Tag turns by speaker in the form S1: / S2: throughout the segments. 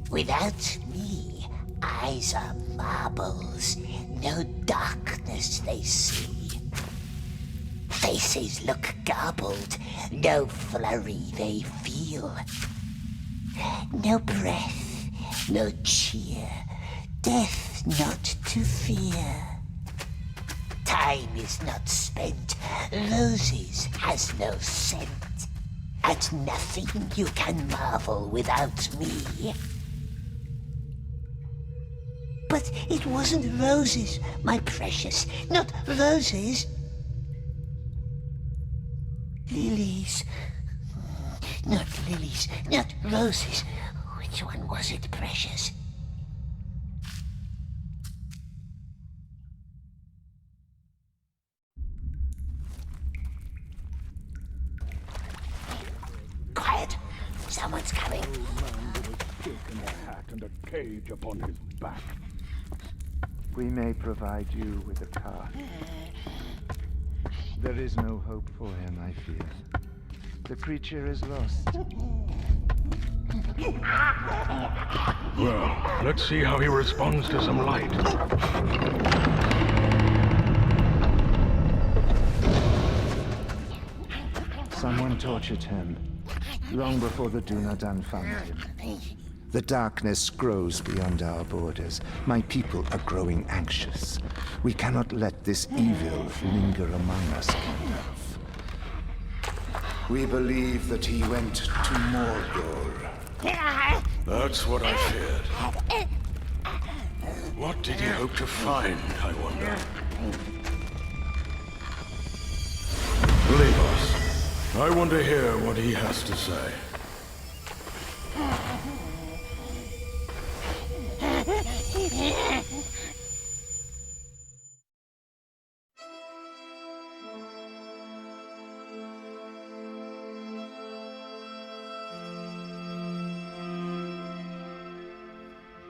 S1: Without me, eyes are marbles, no darkness they see. Faces look garbled, no flurry they feel. No breath, no cheer, death not to fear. Time is not spent, roses has no scent. At nothing you can marvel without me. But it wasn't roses, my precious, not roses. Lilies. Not lilies, not roses. Which one was it, precious? Quiet! Someone's coming.
S2: Man with a stick and a hat and a cage upon his back.
S3: We may provide you with a cart. There is no hope for him, I fear. The creature is lost.
S2: Well, let's see how he responds to some light.
S3: Someone tortured him, long before the Dunadan found him. The darkness grows beyond our borders. My people are growing anxious. We cannot let this evil linger among us, Gandalf. We believe that he went to Mordor.
S2: That's what I feared. What did he hope to find, I wonder? Leave us. I want to hear what he has to say.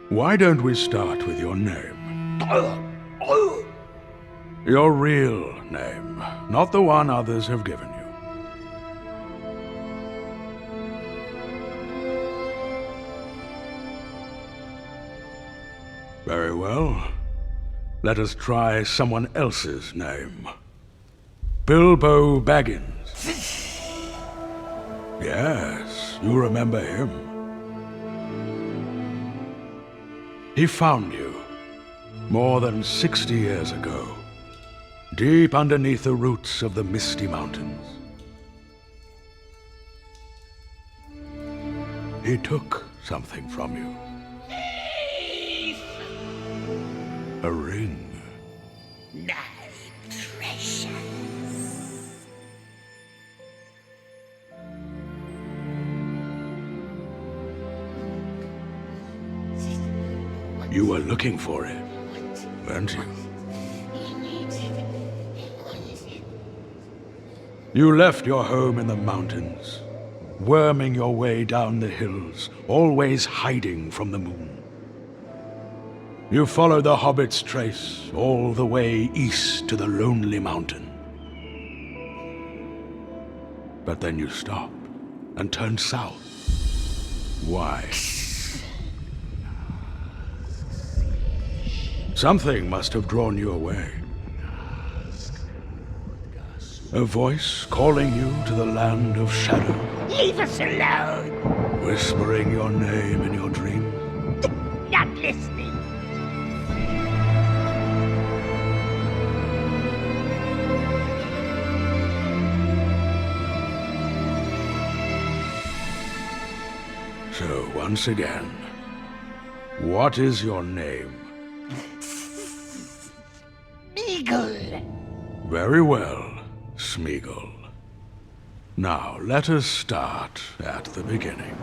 S2: Why don't we start with your name? Your real name, not the one others have given you. Very well. Let us try someone else's name. Bilbo Baggins. Yes, you remember him. He found you more than 60 years ago, deep underneath the roots of the Misty Mountains. He took something from you. A ring.
S1: My precious.
S2: You were looking for it, weren't you? You left your home in the mountains, worming your way down the hills, always hiding from the moon. You followed the Hobbit's trace all the way east to the Lonely Mountain. But then you stopped and turned south. Why? Something must have drawn you away. A voice calling you to the land of shadow.
S1: Leave us alone!
S2: Whispering your name in your dreams.
S1: Not listening.
S2: So, once again, what is your name?
S1: Smeagol.
S2: Very well, Smeagol. Now, let us start at the beginning.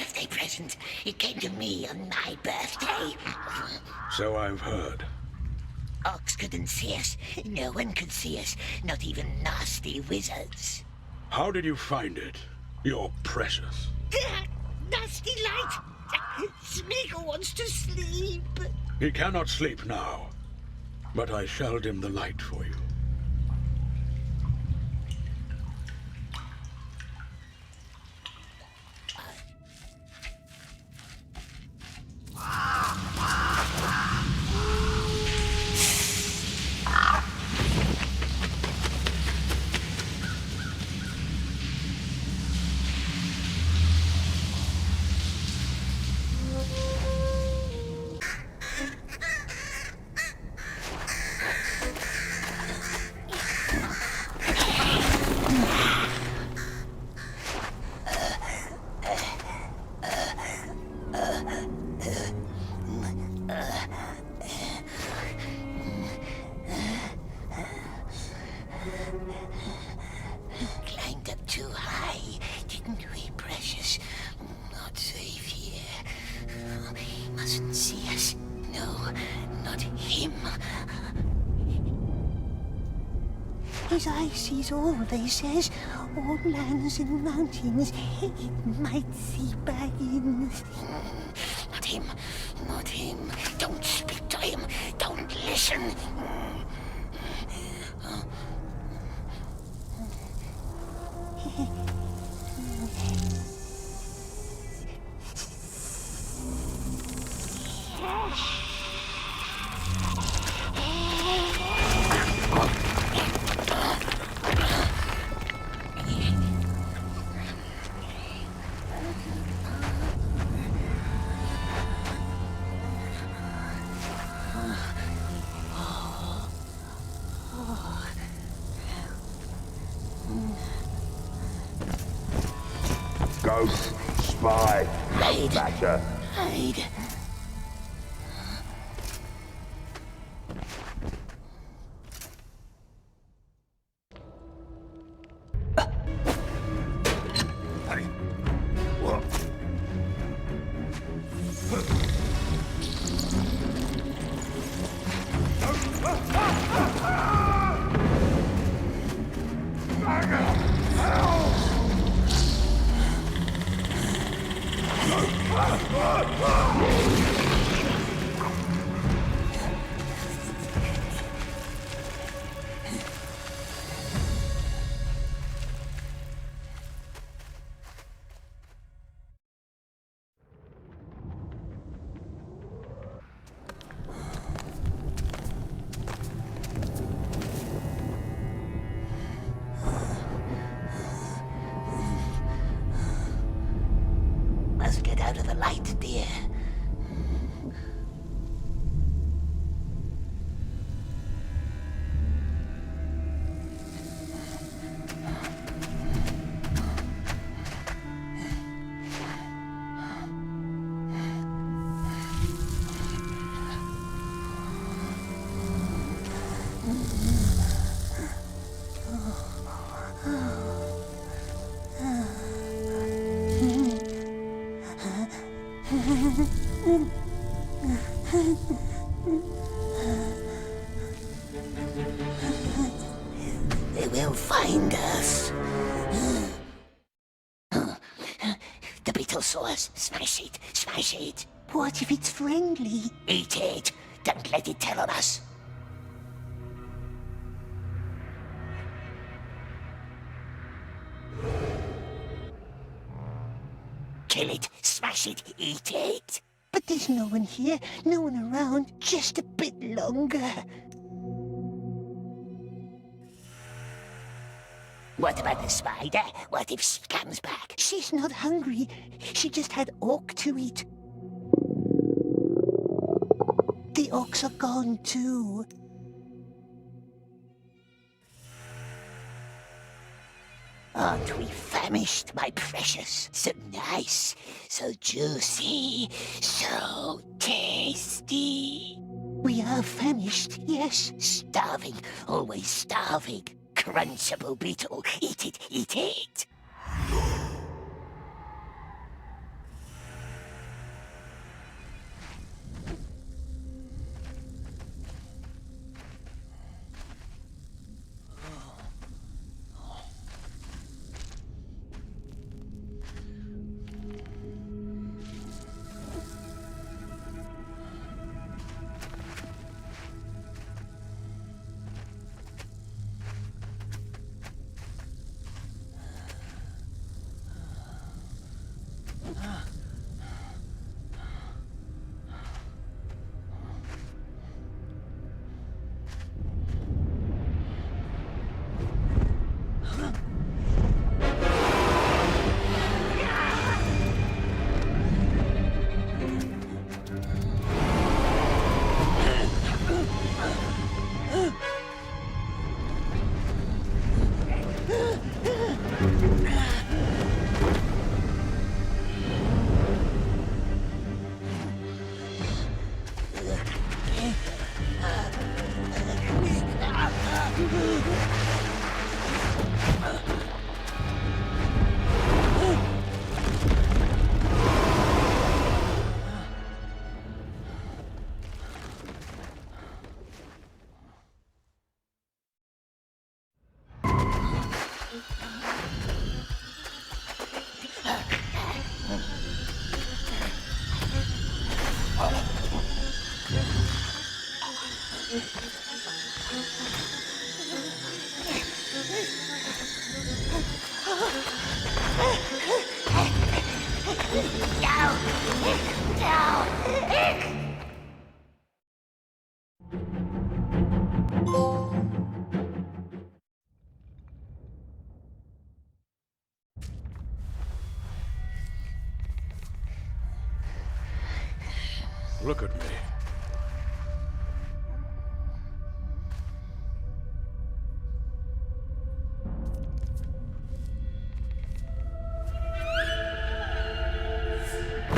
S1: birthday present. It came to me on my birthday.
S2: So I've heard.
S1: Orcs couldn't see us. No one could see us. Not even nasty wizards.
S2: How did you find it? You're precious.
S1: Nasty light! Smeagol wants to sleep.
S2: He cannot sleep now, but I shall dim the light for you.
S1: Climbed up too high, didn't we, precious? Not safe here. He mustn't see us. No, not him. His eye sees all, they says. All lands and mountains. It might see Baggins. Not him. Not him. Don't speak to him. Don't listen.
S4: Ghost, spy, no matter.
S1: Hide.
S4: Hey, what? Must get out of the light, dear. They will find us. The beetle saw us. Smash it, smash it. What if it's friendly? Eat it. Don't let it tell on us. Kill it, smash it, eat it. But there's no one here, no one around. Just a bit longer. What about the spider? What if she comes back? She's not hungry. She just had orc to eat. The orcs are gone too. Aren't we famished, my precious? So nice, so juicy, so tasty. We are famished, yes. Starving, always starving. Crunchable beetle, eat it, eat it.
S2: Look at me.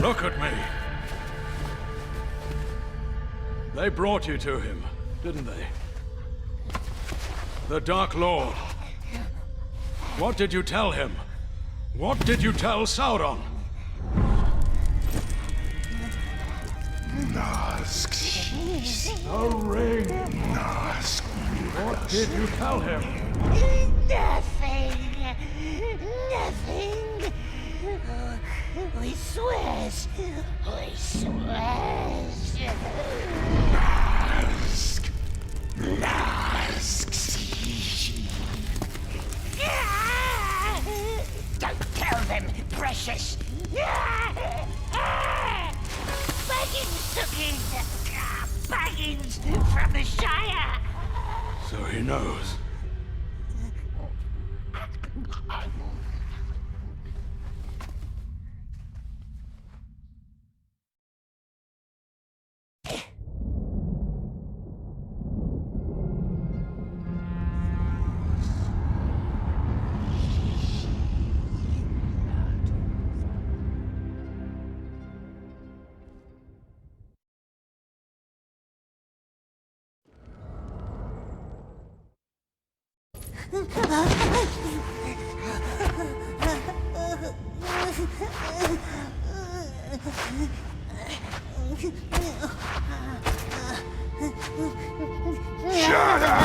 S2: Look at me. They brought you to him, didn't they? The Dark Lord. What did you tell him? What did you tell Sauron? The ring! What did you tell him?
S4: Nothing. Nothing. We swears. We swears. Don't tell them, precious. Baggins took him. Baggins from the Shire.
S2: So he knows.
S5: Shut up!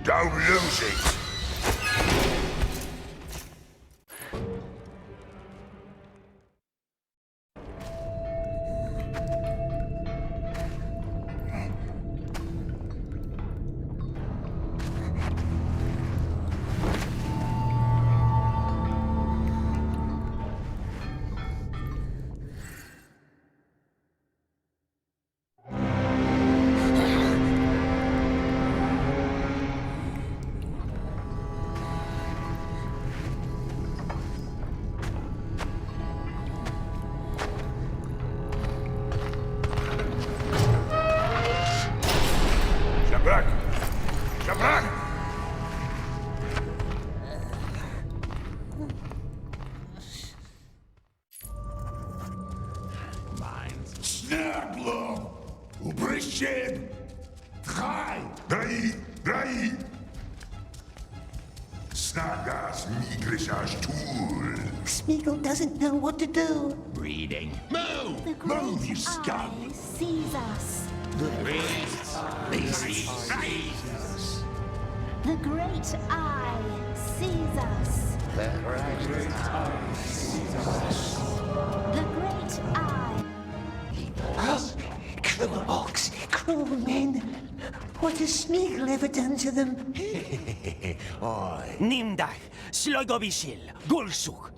S5: Don't lose it. Back! Come back! Snärblom! Ubryщен! Drai! Snagas migrisage tool!
S1: Smeagol doesn't know what to do.
S5: Reading. Move!
S6: The great
S5: Move, you
S6: eye
S5: scum!
S6: sees us.
S5: The great
S6: eye sees us. The great eye.
S1: Cruel orcs, cruel men. What has Smeagol ever done to them?
S7: Nimdach, Slogobisil, Gulsuk.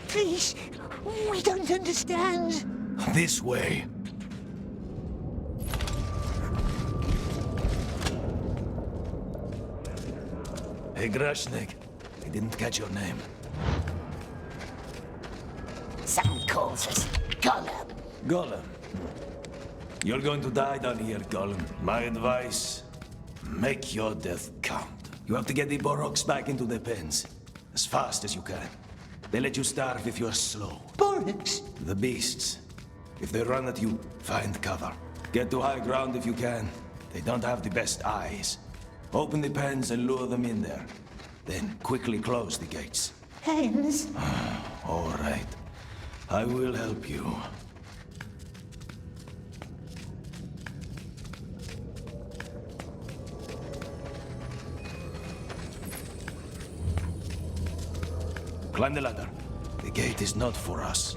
S1: Please, we don't understand.
S7: This way. Hey, Grashnik, I didn't catch your name.
S4: Some calls us Gollum.
S7: Gollum. You're going to die down here, Gollum. My advice, make your death count. You have to get the Boroks back into their pens, as fast as you can. They let you starve if you're slow.
S1: Bollocks!
S7: The beasts. If they run at you, find cover. Get to high ground if you can. They don't have the best eyes. Open the pens and lure them in there. Then quickly close the gates.
S1: Hens?
S7: All right. I will help you. Climb the ladder. The gate is not for us.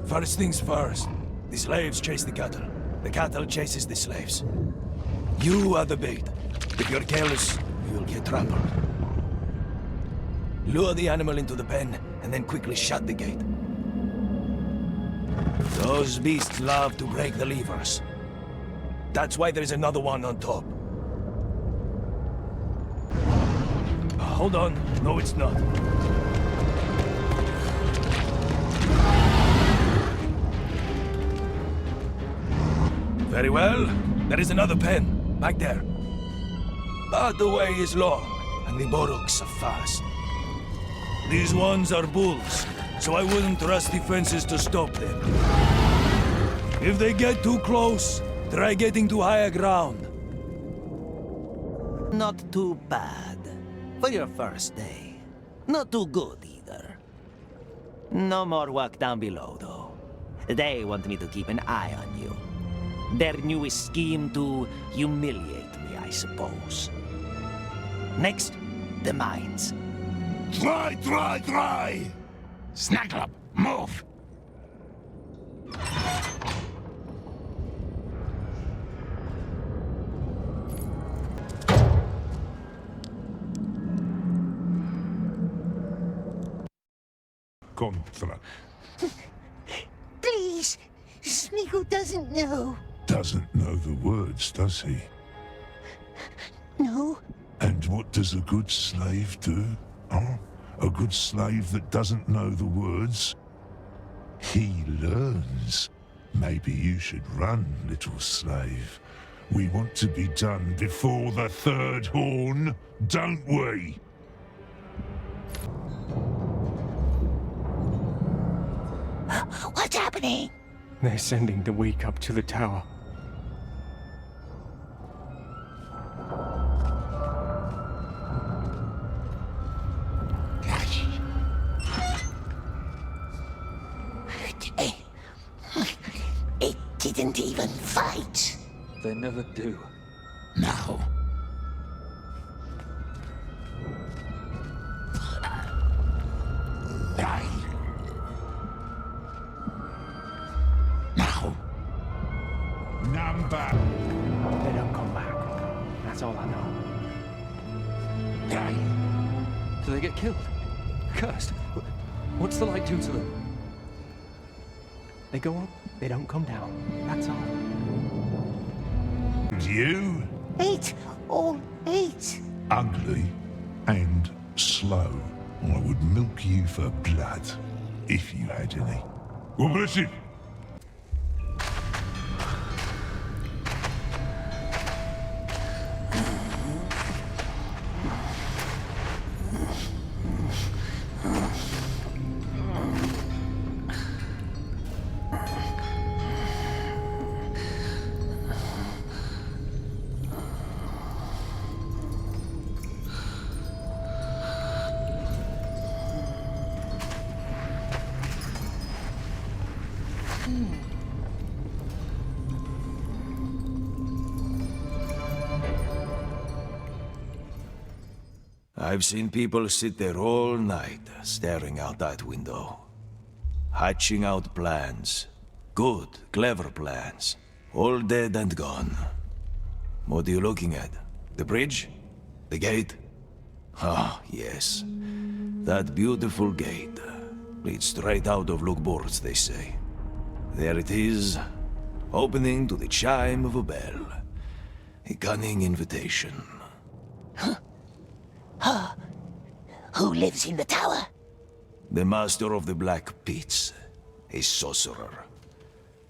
S7: First things first. The slaves chase the cattle. The cattle chases the slaves. You are the bait. If you're careless, you will get trampled. Lure the animal into the pen, and then quickly shut the gate. Those beasts love to break the levers. That's why there's another one on top. Hold on. No, it's not. Very well. There is another pen, back there. But the way is long, and the Boroks are fast. These ones are bulls, so I wouldn't trust the fences to stop them. If they get too close, try getting to higher ground.
S4: Not too bad. For your first day. Not too good either. No more work down below, though. They want me to keep an eye on you. Their newest scheme to humiliate me, I suppose. Next, the mines.
S5: Try! Snaggle up! Move!
S1: Contra. Please, Smeagol doesn't know.
S5: Doesn't know the words, does he?
S1: No.
S5: And what does a good slave do? Huh? A good slave that doesn't know the words? He learns. Maybe you should run, little slave. We want to be done before the third horn, don't we?
S4: What's happening?
S8: They're sending the weak up to the tower.
S4: It didn't even fight.
S8: They never do.
S5: No. Die. Now. Number.
S8: They don't come back. That's all I know.
S5: Die.
S8: Do they get killed? Cursed? What's the light do to them? They go up, they don't come down. That's all.
S5: And you?
S1: 8. All 8.
S5: Ugly and slow. I would milk you for blood, if you had any. God bless you.
S7: I've seen people sit there all night, staring out that window. Hatching out plans. Good, clever plans. All dead and gone. What are you looking at? The bridge? The gate? Ah, yes. That beautiful gate. Leads straight out of Lugborz, they say. There it is, opening to the chime of a bell. A cunning invitation.
S4: Who lives in the tower?
S7: The master of the Black Pits. A sorcerer.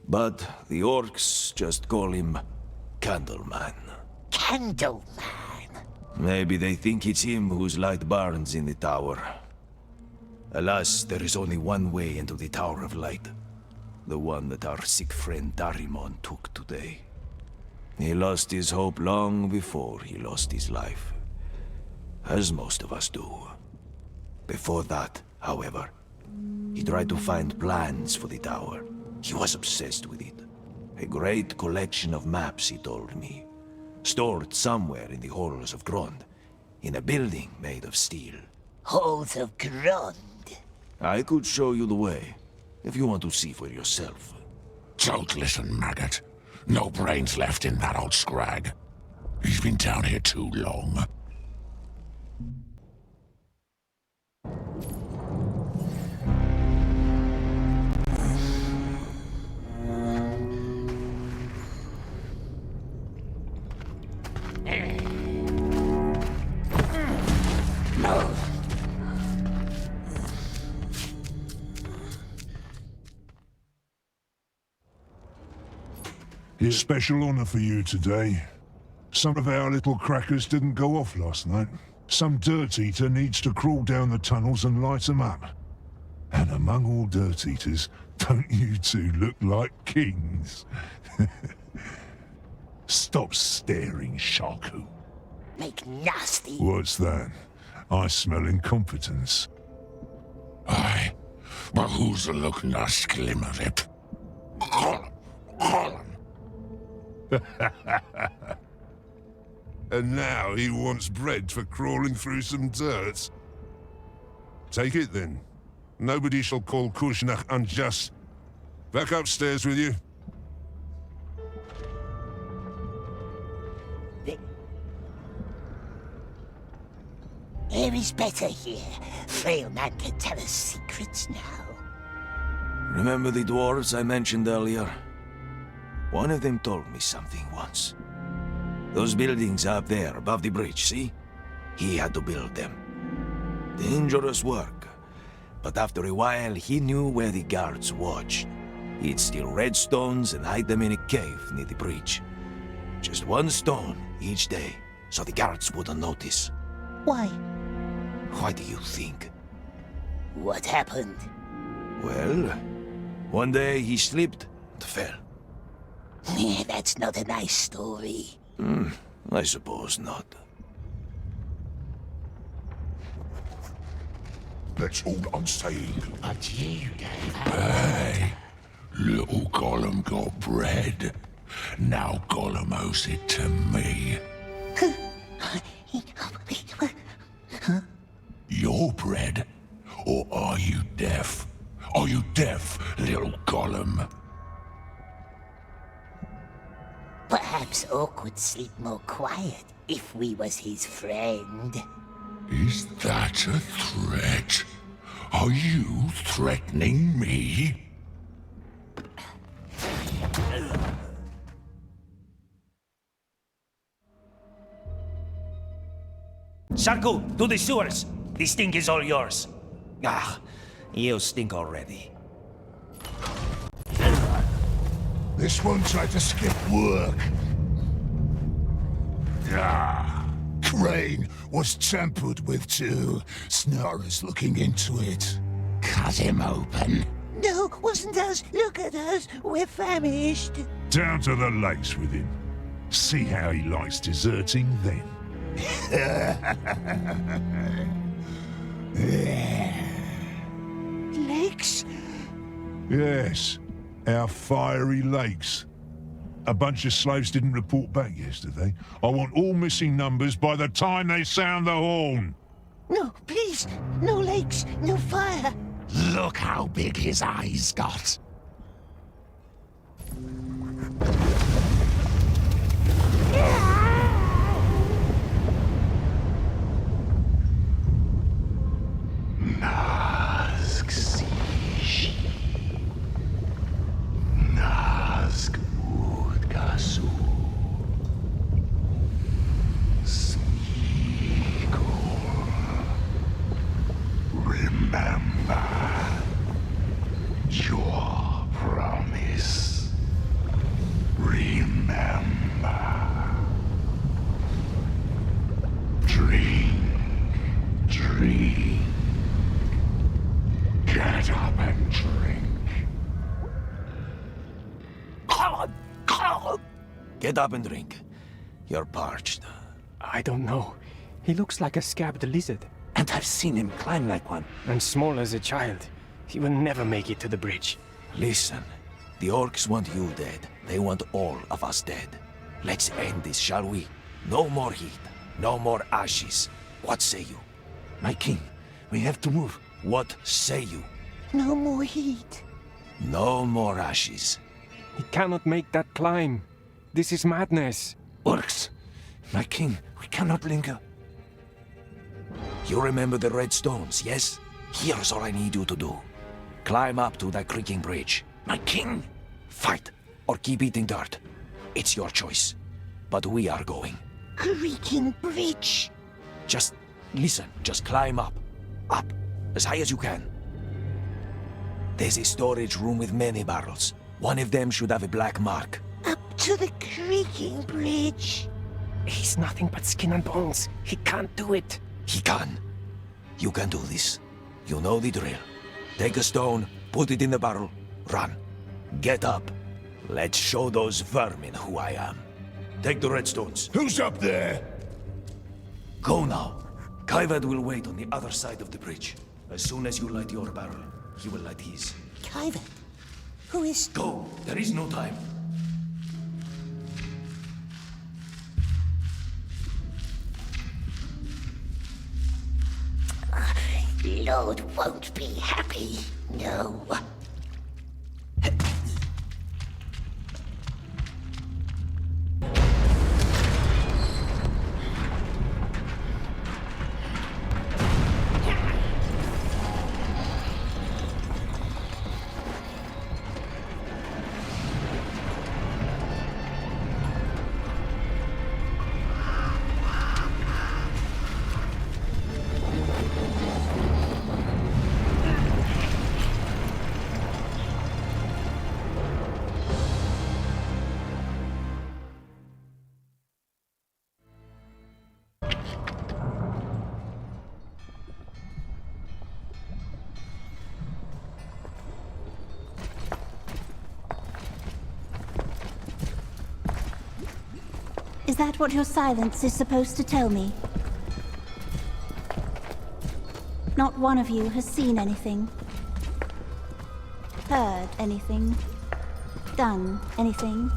S7: But the orcs just call him Candleman.
S4: Candleman.
S7: Maybe they think it's him whose light burns in the tower. Alas, there is only one way into the Tower of Light. The one that our sick friend Darimon took today. He lost his hope long before he lost his life. As most of us do. Before that, however, He tried to find plans for the tower. He was obsessed with it. A great collection of maps, he told me. Stored somewhere in the halls of Grond, in a building made of steel.
S1: Halls of Grond.
S7: I could show you the way, if you want to see for yourself.
S5: Don't listen, maggot. No brains left in that old scrag. He's been down here too long. Here's a special honor for you today. Some of our little crackers didn't go off last night. Some dirt eater needs to crawl down the tunnels and light them up. And among all dirt eaters, don't you two look like kings? Stop staring, Shaku.
S1: Make nasty.
S5: What's that? I smell incompetence. Aye, but who's a look nice glimmerip? Gollum. And now he wants bread for crawling through some dirt. Take it then. Nobody shall call Kushnach unjust. Back upstairs with you.
S1: Air is better here. Frail man can tell us secrets now.
S7: Remember the dwarves I mentioned earlier? One of them told me something once. Those buildings up there above the bridge, see? He had to build them. Dangerous work. But after a while, he knew where the guards watched. He'd steal red stones and hide them in a cave near the bridge. Just one stone each day, so the guards wouldn't notice.
S1: Why?
S7: Why do you think?
S1: What happened?
S7: Well, one day he slipped and fell.
S1: Yeah, that's not a nice story.
S7: I suppose not.
S5: That's all I'm saying.
S1: But you gave
S5: Hey, little Gollum got bread. Now Gollum owes it to me. Your bread? Or are you deaf? Are you deaf, little Gollum?
S1: Perhaps Orc would sleep more quiet if we was his friend.
S5: Is that a threat? Are you threatening me?
S4: Shaku, to the sewers! The stink is all yours. Ah, you stink already.
S5: This one tried to skip work. Crane was tampered with too. Snarer's looking into it. Cut him open.
S1: No, wasn't us. Look at us. We're famished.
S5: Down to the lakes with him. See how he likes deserting then.
S1: Lakes?
S5: Yes, our fiery lakes. A bunch of slaves didn't report back yesterday. I want all missing numbers by the time they sound the horn.
S1: No, please. No lakes. No fire.
S5: Look how big his eyes got. Nazg Sishi. Nazg Udgasu. Sneakle. Remember your promise. Remember. Drink. Drink. Get up and drink.
S7: Get up and drink. You're parched.
S8: I don't know. He looks like a scabbed lizard.
S3: And I've seen him climb like one.
S8: And small as a child. He will never make it to the bridge.
S7: Listen, the orcs want you dead. They want all of us dead. Let's end this, shall we? No more heat. No more ashes. What say you?
S3: My king, we have to move.
S7: What say you?
S1: No more heat.
S7: No more ashes.
S8: He cannot make that climb. This is madness.
S3: Orcs, my king, we cannot linger.
S7: You remember the red stones, yes? Here's all I need you to do. Climb up to that creaking bridge.
S3: My king!
S7: Fight, or keep eating dirt. It's your choice. But we are going.
S1: Creaking bridge.
S7: Just listen, just climb up. Up, as high as you can. There's a storage room with many barrels. One of them should have a black mark.
S1: Up to the creaking bridge.
S8: He's nothing but skin and bones. He can't do it.
S7: He can. You can do this. You know the drill. Take a stone, put it in the barrel, run. Get up. Let's show those vermin who I am. Take the red stones.
S5: Who's up there?
S7: Go now. Kaivad will wait on the other side of the bridge. As soon as you light your barrel, he will light his.
S1: Kyvan, who is...
S7: Go! There is no time.
S1: Lord won't be happy, no.
S6: Is that what your silence is supposed to tell me? Not one of you has seen anything, heard anything, done anything.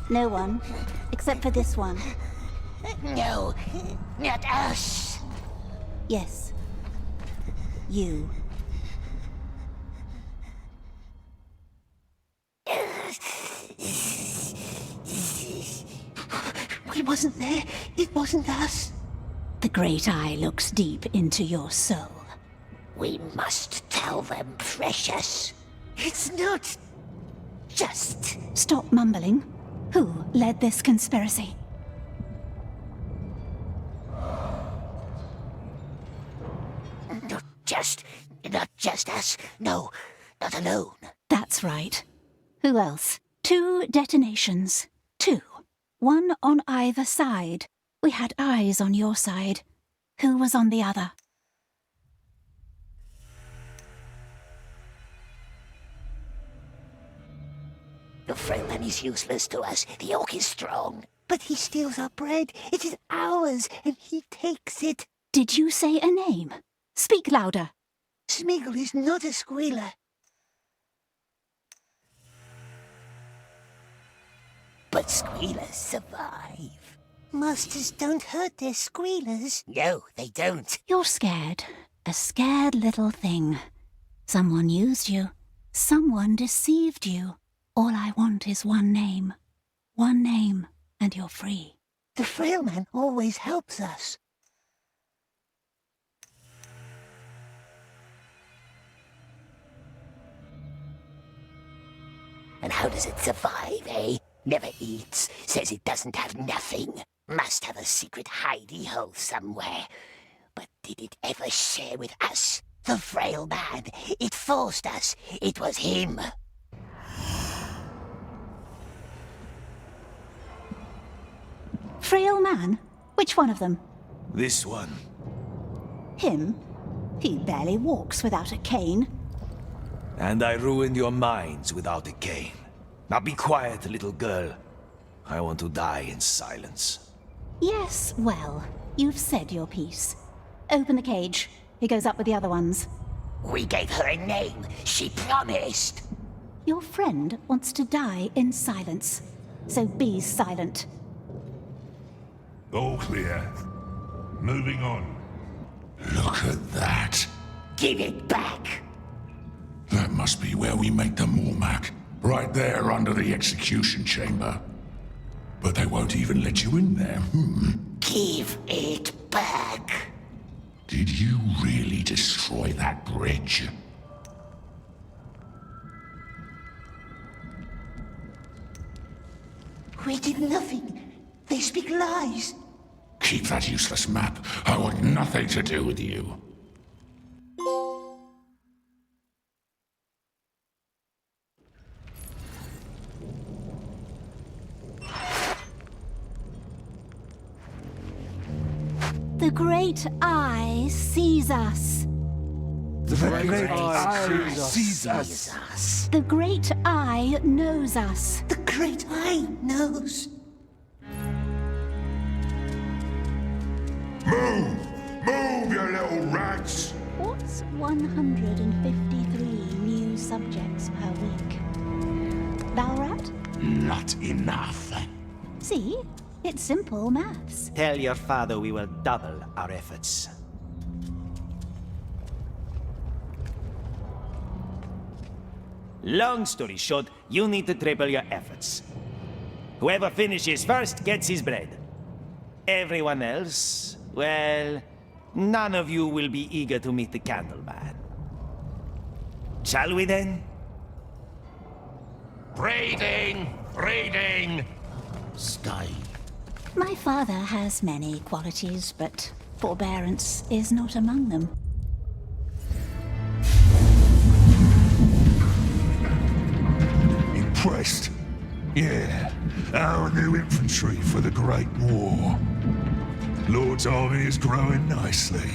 S6: No one, except for this one.
S1: No, not us.
S6: Yes. You.
S1: We wasn't there. It wasn't us.
S6: The Great Eye looks deep into your soul.
S1: We must tell them, precious. It's not just...
S6: Stop mumbling. Who led this conspiracy?
S1: Not just us. No, not alone.
S6: That's right. Who else? 2 detonations. 2. One on either side. We had eyes on your side. Who was on the other?
S1: The frail man is useless to us. The orc is strong. But he steals our bread. It is ours, and he takes it.
S6: Did you say a name? Speak louder.
S1: Smeagol is not a squealer. But squealers survive. Masters don't hurt their squealers. No, they don't.
S6: You're scared. A scared little thing. Someone used you. Someone deceived you. All I want is one name. One name, and you're free.
S1: The frail man always helps us. And how does it survive, eh? Never eats, says it doesn't have nothing. Must have a secret hidey hole somewhere. But did it ever share with us? The frail man. It forced us. It was him.
S6: Frail man? Which one of them?
S7: This one.
S6: Him? He barely walks without a cane.
S7: And I ruined your minds without a cane. Now be quiet, little girl. I want to die in silence.
S6: Yes, well, you've said your piece. Open the cage. He goes up with the other ones.
S1: We gave her a name. She promised.
S6: Your friend wants to die in silence. So be silent.
S5: All clear. Moving on. Look at that.
S1: Give it back.
S5: That must be where we make the Mormac. Right there under the execution chamber. But they won't even let you in there.
S1: Give it back.
S5: Did you really destroy that bridge?
S1: We did nothing. They speak lies.
S5: Keep that useless map. I want nothing to do with you.
S6: The Great Eye sees us.
S8: The Great Eye sees us.
S6: The Great Eye knows us.
S1: The Great Eye knows.
S5: Move! Move, you little rats!
S6: What's 153 new subjects per week? Valrat?
S5: Not enough.
S6: See? It's simple maths.
S4: Tell your father we will double our efforts. Long story short, you need to triple your efforts. Whoever finishes first gets his bread. Everyone else, well, none of you will be eager to meet the Candleman. Shall we then?
S5: Raiding! Raiding!
S1: Stay.
S6: My father has many qualities, but forbearance is not among them.
S5: Impressed? Yeah, our new infantry for the Great War. Lord's army is growing nicely.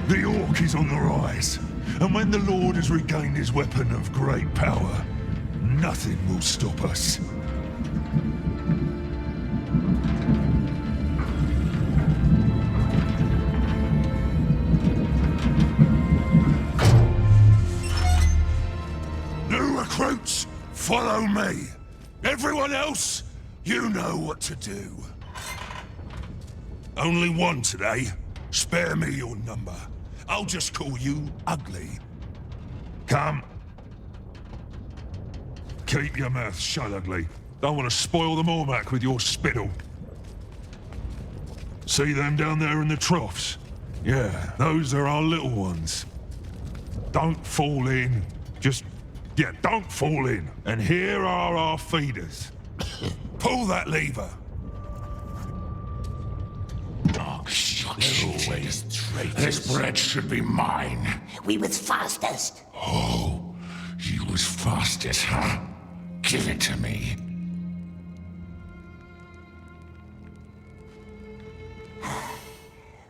S5: The Orc is on the rise, and when the Lord has regained his weapon of great power, nothing will stop us. New recruits, follow me. Everyone else, you know what to do. Only one today. Spare me your number. I'll just call you Ugly. Come. Keep your mouth shut, Ugly. Don't want to spoil the Mormac with your spittle. See them down there in the troughs? Yeah, those are our little ones. Don't fall in. Yeah, don't fall in. And here are our feeders. Pull that lever. Dog shit. This bread should be mine.
S1: We was fastest.
S5: Oh, you was fastest, huh? Give it to me.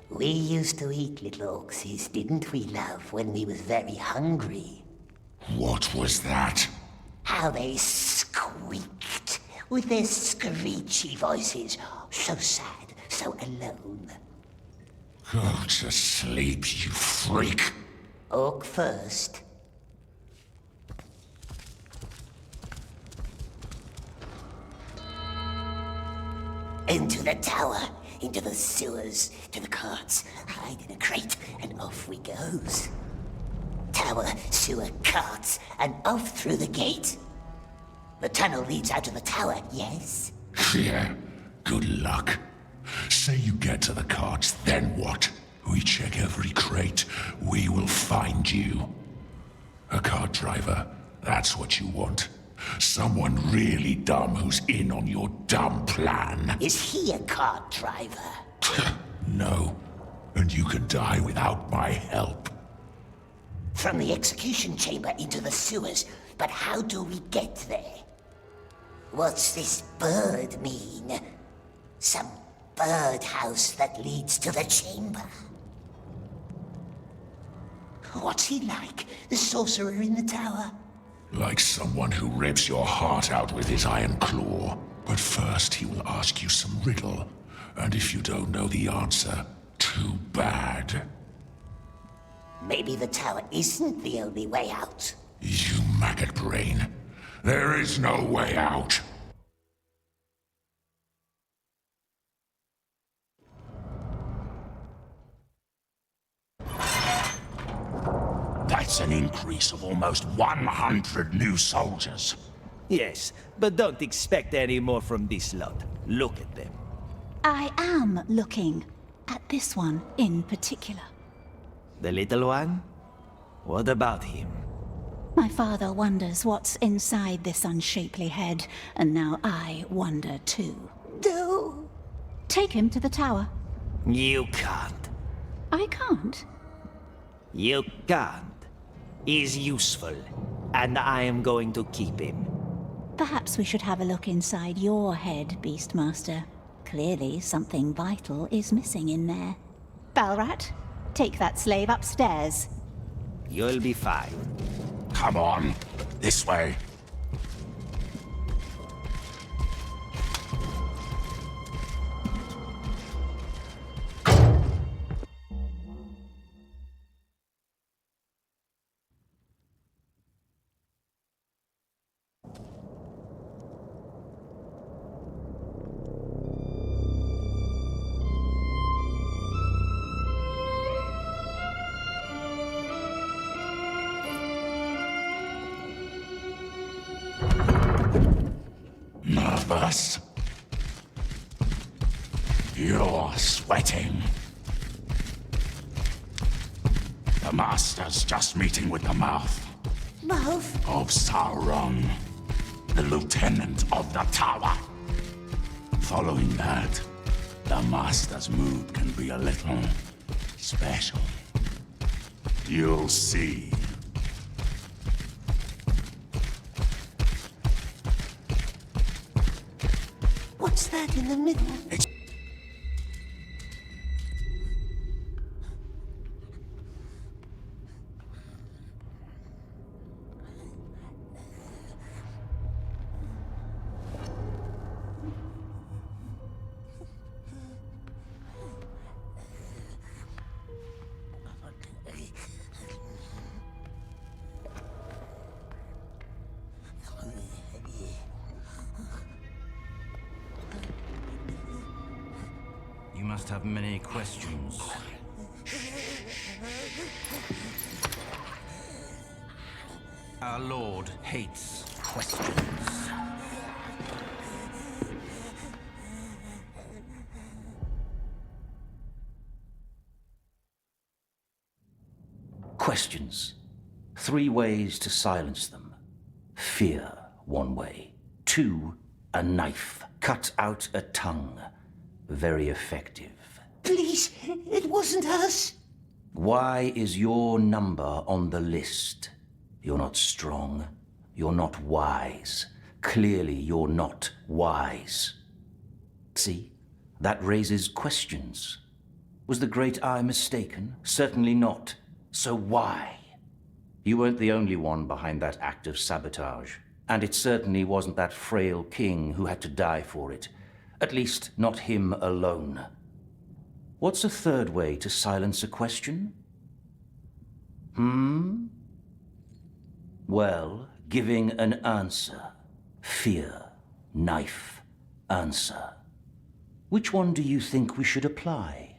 S1: We used to eat little oxes, didn't we, love, when we was very hungry?
S5: What was that?
S1: How they squeaked with their screechy voices. So sad, so alone.
S5: Go to sleep, you freak.
S1: Orc first. Into the tower, into the sewers, to the carts, hide in a crate, and off we goes. Tower, sewer, carts, and off through the gate. The tunnel leads out to the tower, yes?
S5: Yeah, good luck. Say you get to the carts, then what? We check every crate. We will find you. A cart driver, that's what you want. Someone really dumb who's in on your dumb plan.
S1: Is he a cart driver?
S5: No, and you can die without my help.
S1: From the execution chamber into the sewers, but how do we get there? What's this bird mean? Some birdhouse that leads to the chamber? What's he like, the sorcerer in the tower?
S5: Like someone who rips your heart out with his iron claw. But first he will ask you some riddle. And if you don't know the answer, too bad.
S1: Maybe the tower isn't the only way out.
S5: You maggot brain. There is no way out. That's an increase of almost 100 new soldiers.
S4: Yes, but don't expect any more from this lot. Look at them.
S6: I am looking at this one in particular.
S4: The little one? What about him?
S6: My father wonders what's inside this unshapely head, and now I wonder too.
S1: No.
S6: Take him to the tower.
S4: You can't.
S6: I can't.
S4: You can't. He's useful, and I am going to keep him.
S6: Perhaps we should have a look inside your head, Beastmaster. Clearly something vital is missing in there. Balrat, take that slave upstairs.
S4: You'll be fine.
S5: Come on, this way. Nervous? You're sweating. The Master's just meeting with the mouth
S1: Mouth?
S5: of Sauron, the Lieutenant of the Tower. Following that, the Master's mood can be a little special. You'll see.
S1: What's that in the middle?
S9: You must have many questions. Our Lord hates questions.
S10: Questions. 3 ways to silence them. Fear, 1 way. 2, a knife. Cut out a tongue. Very effective.
S1: Please, it wasn't us.
S10: Why is your number on the list? You're not strong. You're not wise. Clearly, you're not wise. See? That raises questions. Was the Great Eye mistaken? Certainly not. So why? You weren't the only one behind that act of sabotage. And it certainly wasn't that frail king who had to die for it. At least, not him alone. What's a 3rd way to silence a question? Well, giving an answer. Fear, knife, answer. Which one do you think we should apply?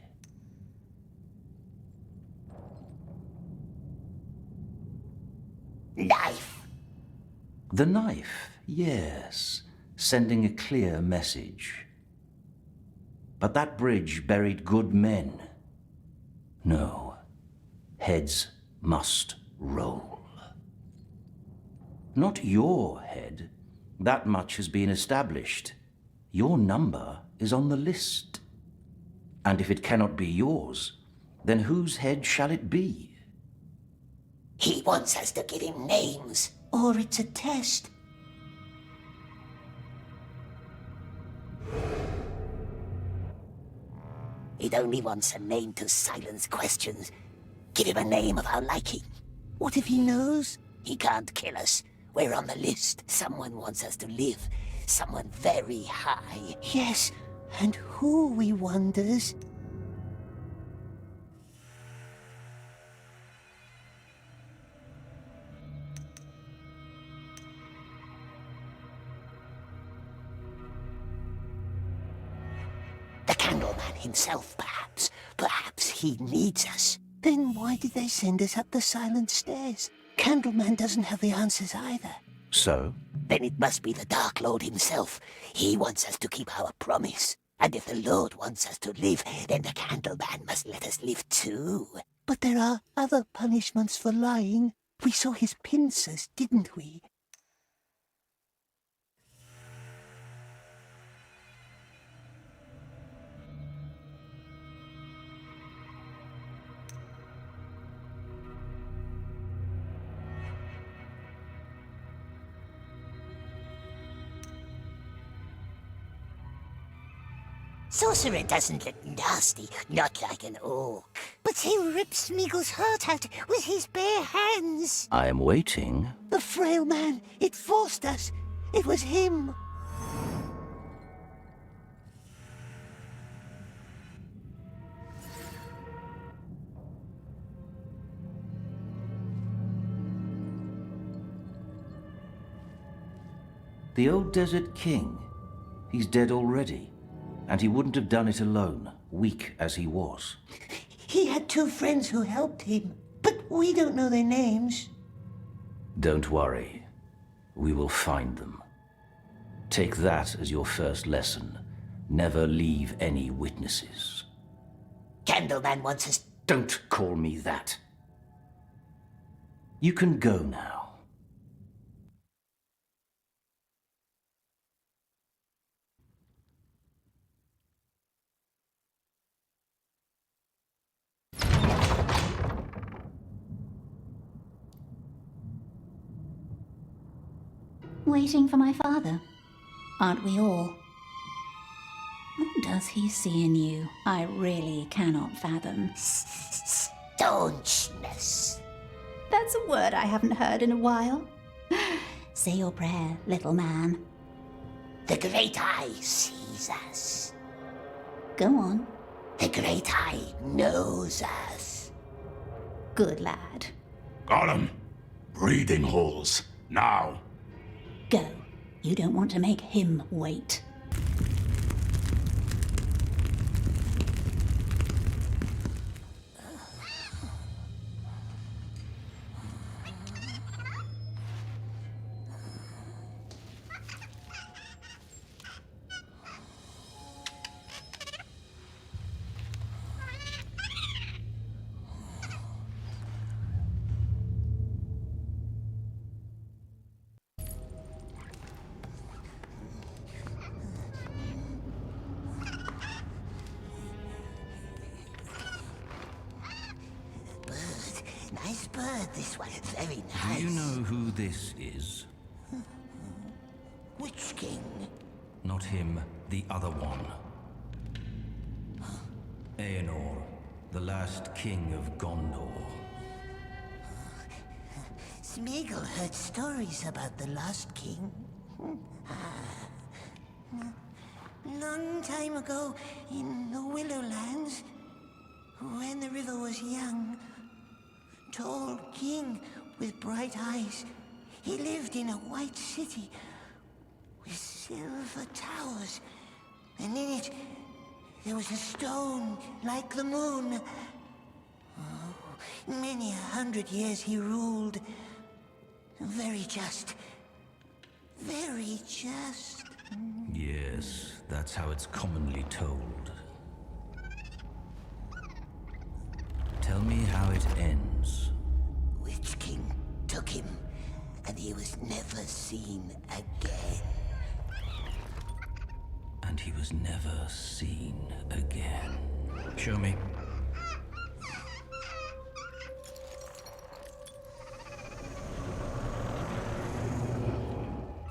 S1: Knife.
S10: The knife, yes. Sending a clear message. But that bridge buried good men. No. Heads must roll. Not your head. That much has been established. Your number is on the list. And if it cannot be yours, then whose head shall it be?
S1: He wants us to give him names, or it's a test. It only wants a name to silence questions. Give him a name of our liking. What if he knows? He can't kill us. We're on the list. Someone wants us to live. Someone very high. Yes, and who, we wonders? The Candleman himself, perhaps. Perhaps he needs us. Then why did they send us up the silent stairs? Candleman doesn't have the answers either.
S10: So?
S1: Then it must be the Dark Lord himself. He wants us to keep our promise. And if the Lord wants us to live, then the Candleman must let us live too. But there are other punishments for lying. We saw his pincers, didn't we? Sorcerer doesn't look nasty, not like an orc. But he ripped Smeagol's heart out with his bare hands.
S10: I am waiting.
S1: The frail man, it forced us. It was him.
S10: The old Desert King. He's dead already. And he wouldn't have done it alone, weak as he was.
S1: He had 2 friends who helped him, but we don't know their names.
S10: Don't worry. We will find them. Take that as your first lesson. Never leave any witnesses.
S1: Candleman wants us...
S10: Don't call me that. You can go now.
S6: Waiting for my father. Aren't we all? What does he see in you? I really cannot fathom.
S1: Staunchness.
S6: That's a word I haven't heard in a while. Say your prayer, little man.
S1: The Great Eye sees us.
S6: Go on.
S1: The Great Eye knows us.
S6: Good lad.
S2: Gollum, breathing halls, now.
S6: Go. You don't want to make him wait.
S1: Nice bird, this one. Very nice.
S9: Do you know who this is?
S1: Which king?
S9: Not him, the other one. Aenor, the last king of Gondor.
S1: Smeagol heard stories about the lost king. Long time ago, in the Willowlands, when the river was young, tall king with bright eyes. He lived in a white city with silver towers, and in it there was a stone like the moon. Oh, many 100 years he ruled. Very just. Very just.
S9: Yes, that's how it's commonly told. Tell me how it ends.
S1: Witch King took him, and he was never seen again.
S9: And he was never seen again. Show me.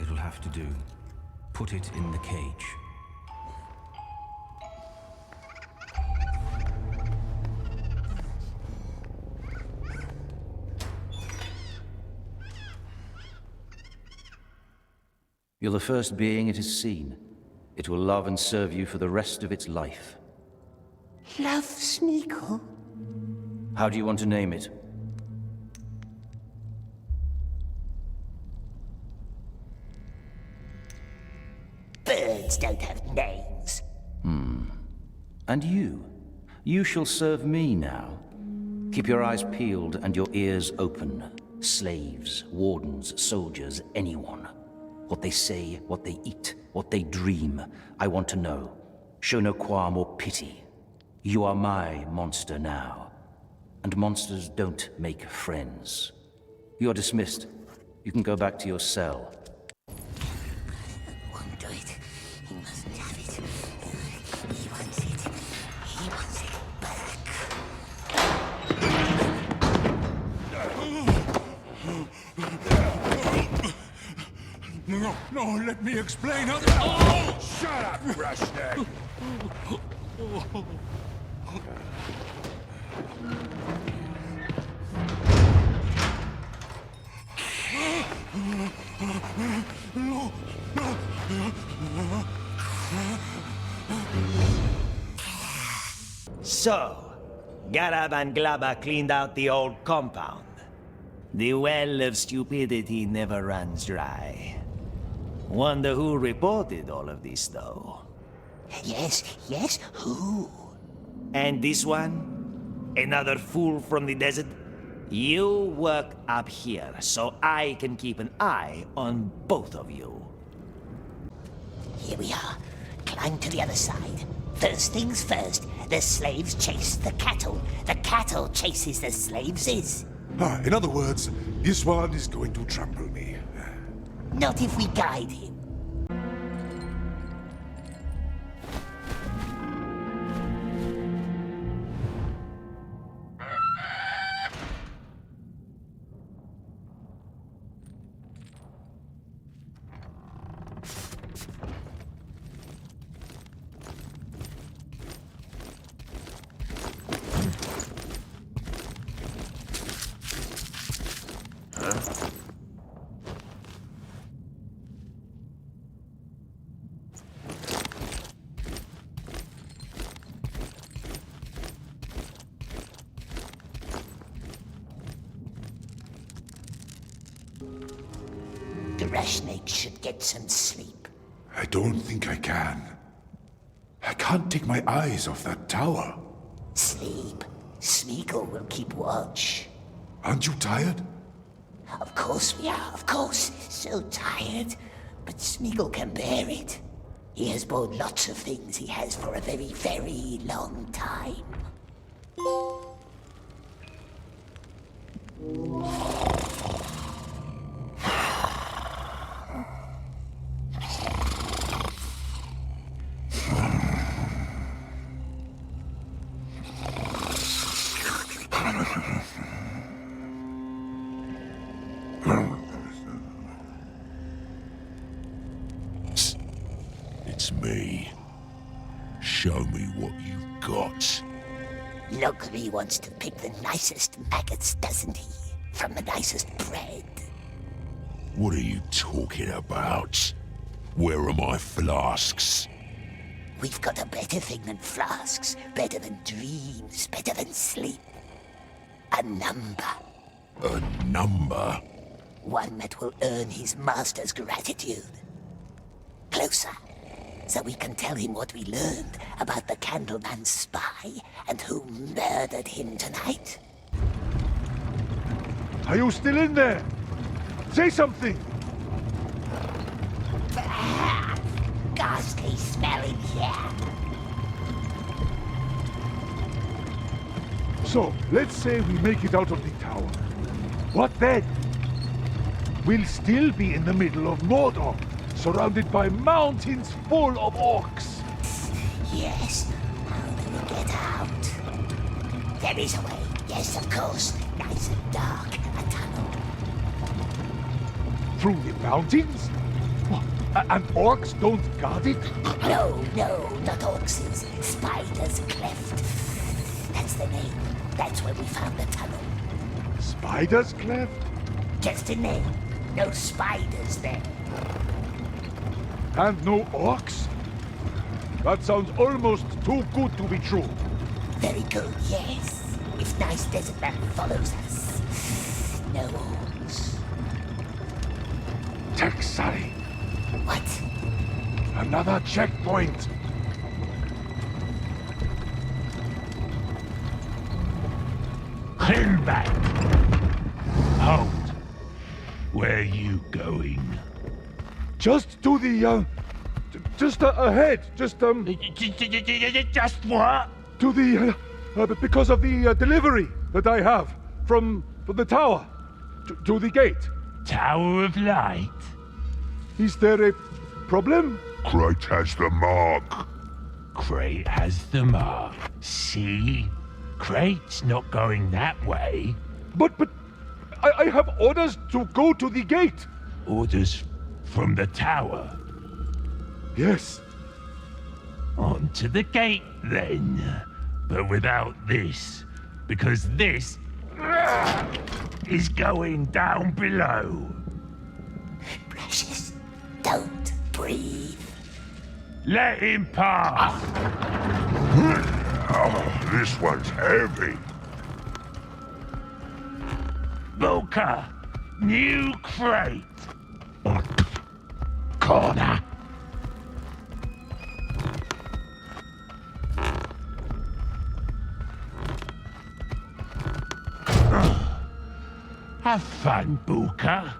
S9: It'll have to do. Put it in the cage.
S10: You're the first being it has seen. It will love and serve you for the rest of its life.
S1: Love Smeagol?
S10: How do you want to name it?
S1: Birds don't have names.
S10: And you? You shall serve me now. Keep your eyes peeled and your ears open. Slaves, wardens, soldiers, anyone. What they say, what they eat, what they dream, I want to know. Show no qualm or pity. You are my monster now. And monsters don't make friends. You're dismissed. You can go back to your cell.
S1: Won't do it. He mustn't have it. He wants it. He wants it back.
S5: No, let me explain how... Oh, shut up, Rushneck!
S4: So, Garab and Glaba cleaned out the old compound. The well of stupidity never runs dry. Wonder who reported all of this, though.
S1: Yes, who?
S4: And this one? Another fool from the desert? You work up here, so I can keep an eye on both of you.
S1: Here we are. Climb to the other side. First things first, the slaves chase the cattle. The cattle chases the slaves.
S5: In other words, this one is going to trample me.
S1: Not if we guide him. The Rushneck should get some sleep.
S5: I don't think I can. I can't take my eyes off that tower.
S1: Sleep. Smeagol will keep watch.
S5: Aren't you tired?
S1: Of course we are, of course. So tired. But Smeagol can bear it. He has borne lots of things he has for a very, very long time.
S5: It's me. Show me what you've got.
S1: Locally wants to pick the nicest maggots, doesn't he? From the nicest bread.
S5: What are you talking about? Where are my flasks?
S1: We've got a better thing than flasks, better than dreams, better than sleep. A number.
S5: A number?
S1: One that will earn his master's gratitude. Closer, so we can tell him what we learned about the Candleman's spy and who murdered him tonight.
S5: Are you still in there? Say something!
S1: Ghastly smelling here.
S5: So, let's say we make it out of the tower. What then? We'll still be in the middle of Mordor, surrounded by mountains full of orcs.
S1: Yes, how do we get out? There is a way, yes, of course. Nice and dark, a tunnel.
S5: Through the mountains? What? And orcs don't guard it?
S1: No, not orcs. Spider's Cleft. That's the name. That's where we found the tunnel.
S5: Spider's Cleft?
S1: Just a name. No spiders there.
S11: And no orcs? That sounds almost too good to be true.
S1: Very good, yes. If nice desert man follows us. No orcs.
S11: Texai.
S1: What?
S11: Another checkpoint.
S5: Hang back. Hold. Where you going?
S11: Just to the, just ahead. Just
S5: Just what?
S11: to the, because of the delivery that I have from the tower to the gate.
S5: Tower of Light?
S11: Is there a problem?
S5: Crate has the mark. Crate has the mark. See? Crate's not going that way.
S11: But I have orders to go to the gate.
S5: Orders from the tower.
S11: Yes.
S5: On to the gate, then. But without this. Because this is going down below.
S1: Precious, don't breathe.
S5: Let him pass!
S12: Oh, this one's heavy.
S5: Booker! New crate! Corner! Have fun, Booker.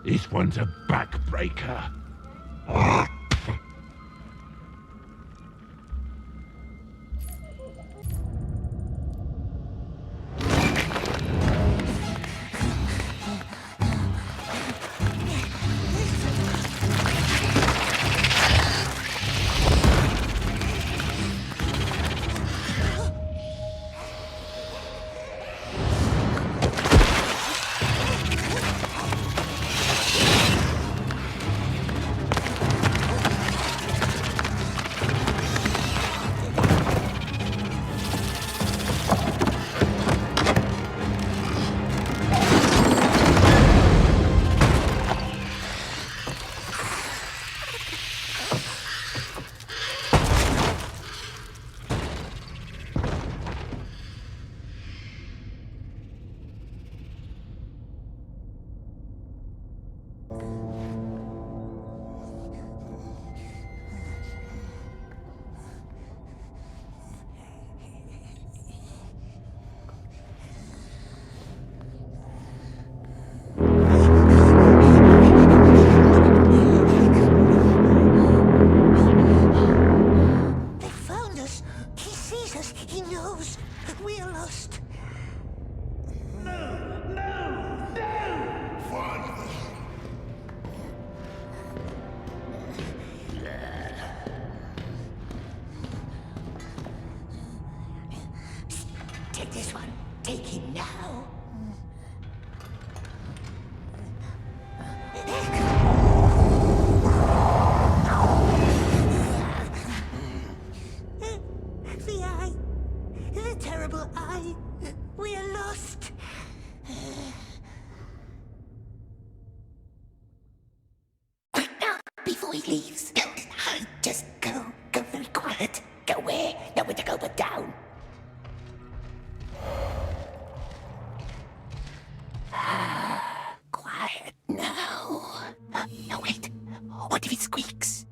S5: This one's a backbreaker.
S1: Take this one. Take him now. The eye. The terrible eye. We are lost. Quick now, before he leaves. Don't hide. Just go. Go very quiet. Go where? Nowhere to go but down. Quiet now. No, wait. What if it squeaks?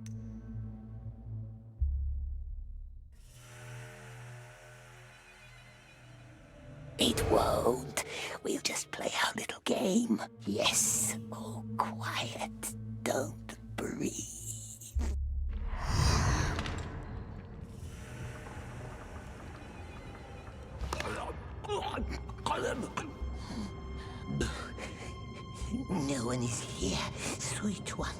S1: It won't. We'll just play our little game. Yes. Oh, quiet. Don't breathe. No one is here, sweet one.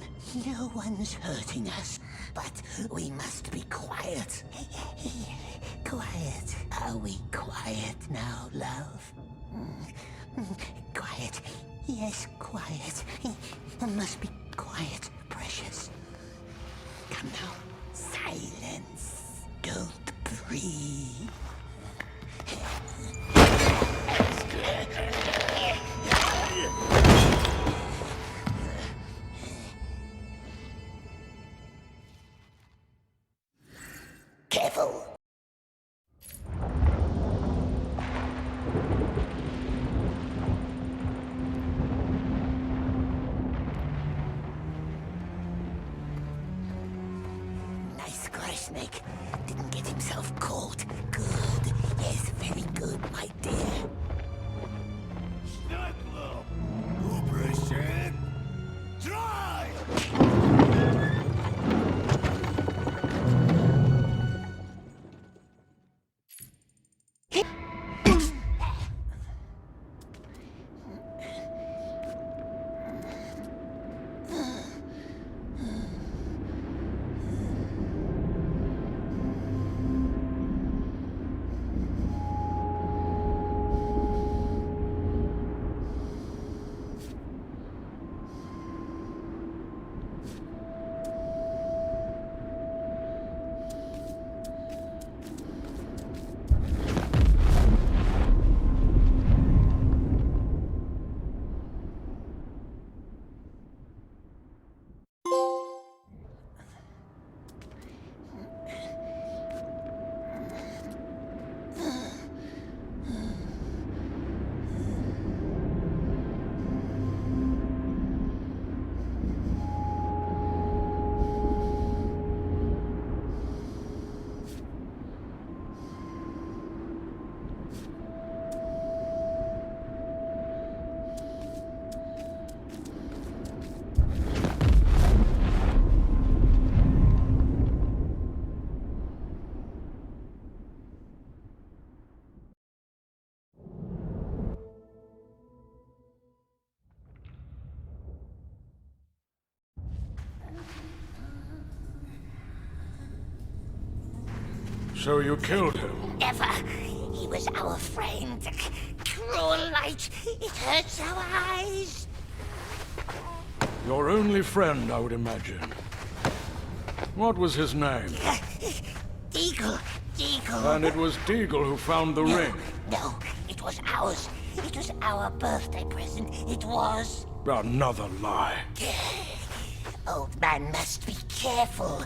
S1: No one's hurting us. But we must be quiet. Quiet. Are we quiet now, love? Quiet. Yes, quiet. Must be quiet, precious. Come now. Silence. Don't breathe. snake didn't get himself caught. Good. Yes, very good, my dear.
S7: Operation Try!
S2: So you killed him?
S1: Never. He was our friend. Cruel light. It hurts our eyes.
S2: Your only friend, I would imagine. What was his name?
S1: Deagle. Deagle.
S2: And it was Deagle who found the ring.
S1: No, it was ours. It was our birthday present. It was.
S2: Another lie.
S1: Old man must be careful.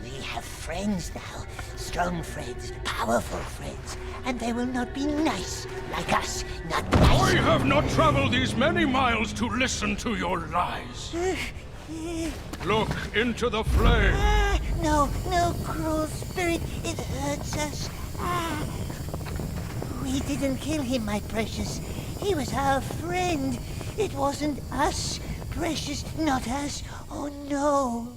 S1: We have friends now. Strong friends, powerful friends. And they will not be nice like us. Not nice.
S2: I have not traveled these many miles to listen to your lies. Look into the flame.
S1: No, no, cruel spirit. It hurts us. We didn't kill him, my precious. He was our friend. It wasn't us, precious. Not us. Oh, no.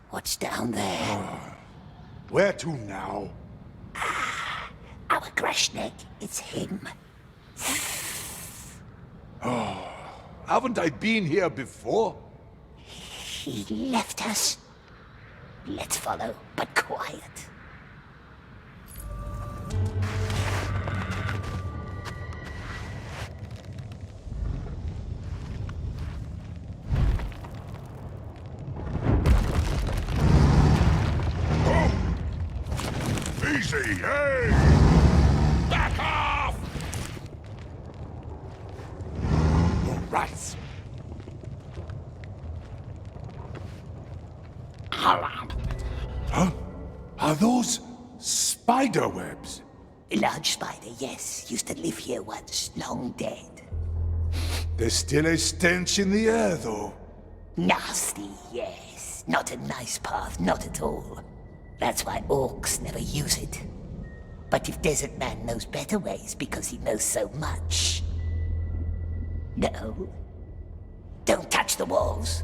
S1: What's down there?
S11: Where to now?
S1: Our Grashnek. It's him.
S11: Haven't I been here before?
S1: He left us. Let's follow, but quiet.
S12: Easy, hey! Back off!
S11: More rats. Huh? Are those spider webs?
S1: A large spider, yes. Used to live here once, long dead.
S11: There's still a stench in the air, though.
S1: Nasty, yes. Not a nice path, not at all. That's why orcs never use it. But if Desert Man knows better ways because he knows so much... No. Don't touch the walls.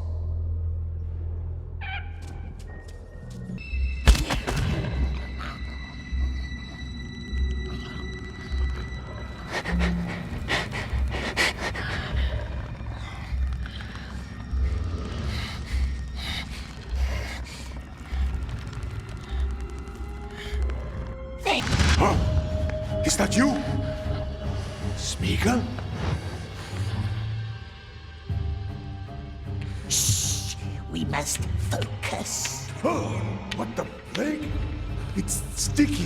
S12: Is that you? Smeagol?
S1: Shh! We must focus.
S11: Oh, what the plague? It's sticky.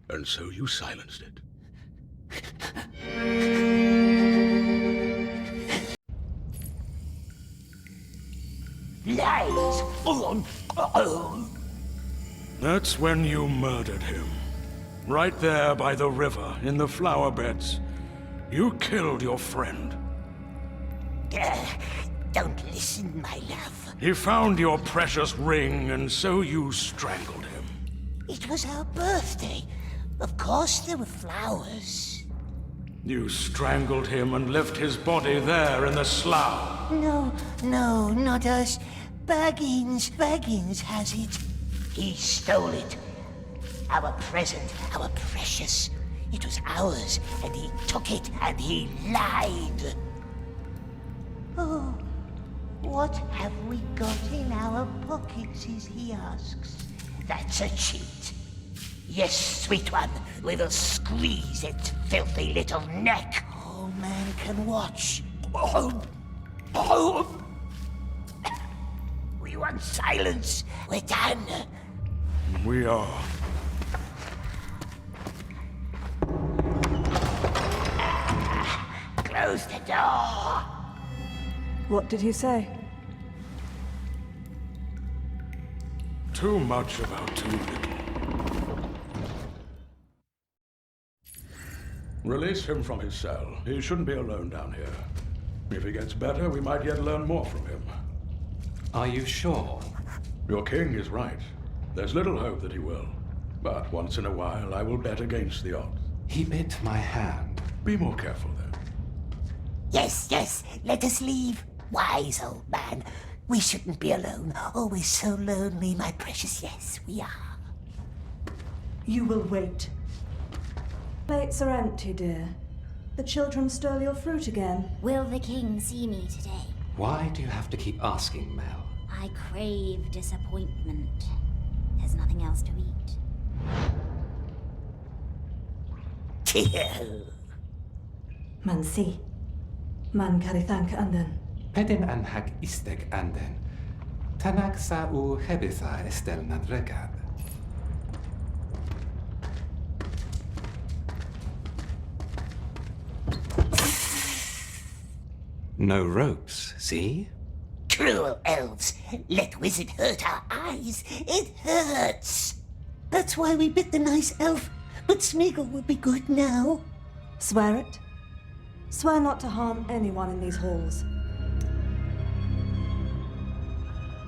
S2: And so you silenced it.
S1: Lies!
S2: That's when you murdered him. Right there by the river, in the flower beds. You killed your friend.
S1: Don't listen, my love.
S2: He found your precious ring, and so you strangled him.
S1: It was our birthday. Of course there were flowers.
S2: You strangled him and left his body there in the slough.
S1: No, not us. Baggins has it. He stole it. Our present, our precious. It was ours, and he took it, and he lied. Oh, what have we got in our pockets, he asks. That's a cheat. Yes, sweet one, we will squeeze its filthy little neck. All man can watch. We want silence. We're done.
S2: We are.
S1: Close the door.
S13: What did he say?
S2: Too much about too little. Release him from his cell. He shouldn't be alone down here. If he gets better, we might yet learn more from him.
S8: Are you sure?
S2: Your king is right. There's little hope that he will. But once in a while, I will bet against the odds.
S8: He bit my hand.
S2: Be more careful, then.
S1: Yes, let us leave. Wise old man. We shouldn't be alone. Always so lonely, my precious. Yes, we are.
S13: You will wait. Plates are empty, dear. The children stole your fruit again.
S14: Will the king see me today?
S8: Why do you have to keep asking, Mel?
S14: I crave disappointment. There's nothing else to eat.
S13: Man si. Man karithanka anden.
S8: Pedin anhak istek anden. Tanak sa u hebitha estel nadrekad. No ropes, see?
S1: Cruel elves. Let wizard hurt our eyes. It hurts. That's why we bit the nice elf. But Smeagol will be good now.
S13: Swear it. Swear not to harm anyone in these halls.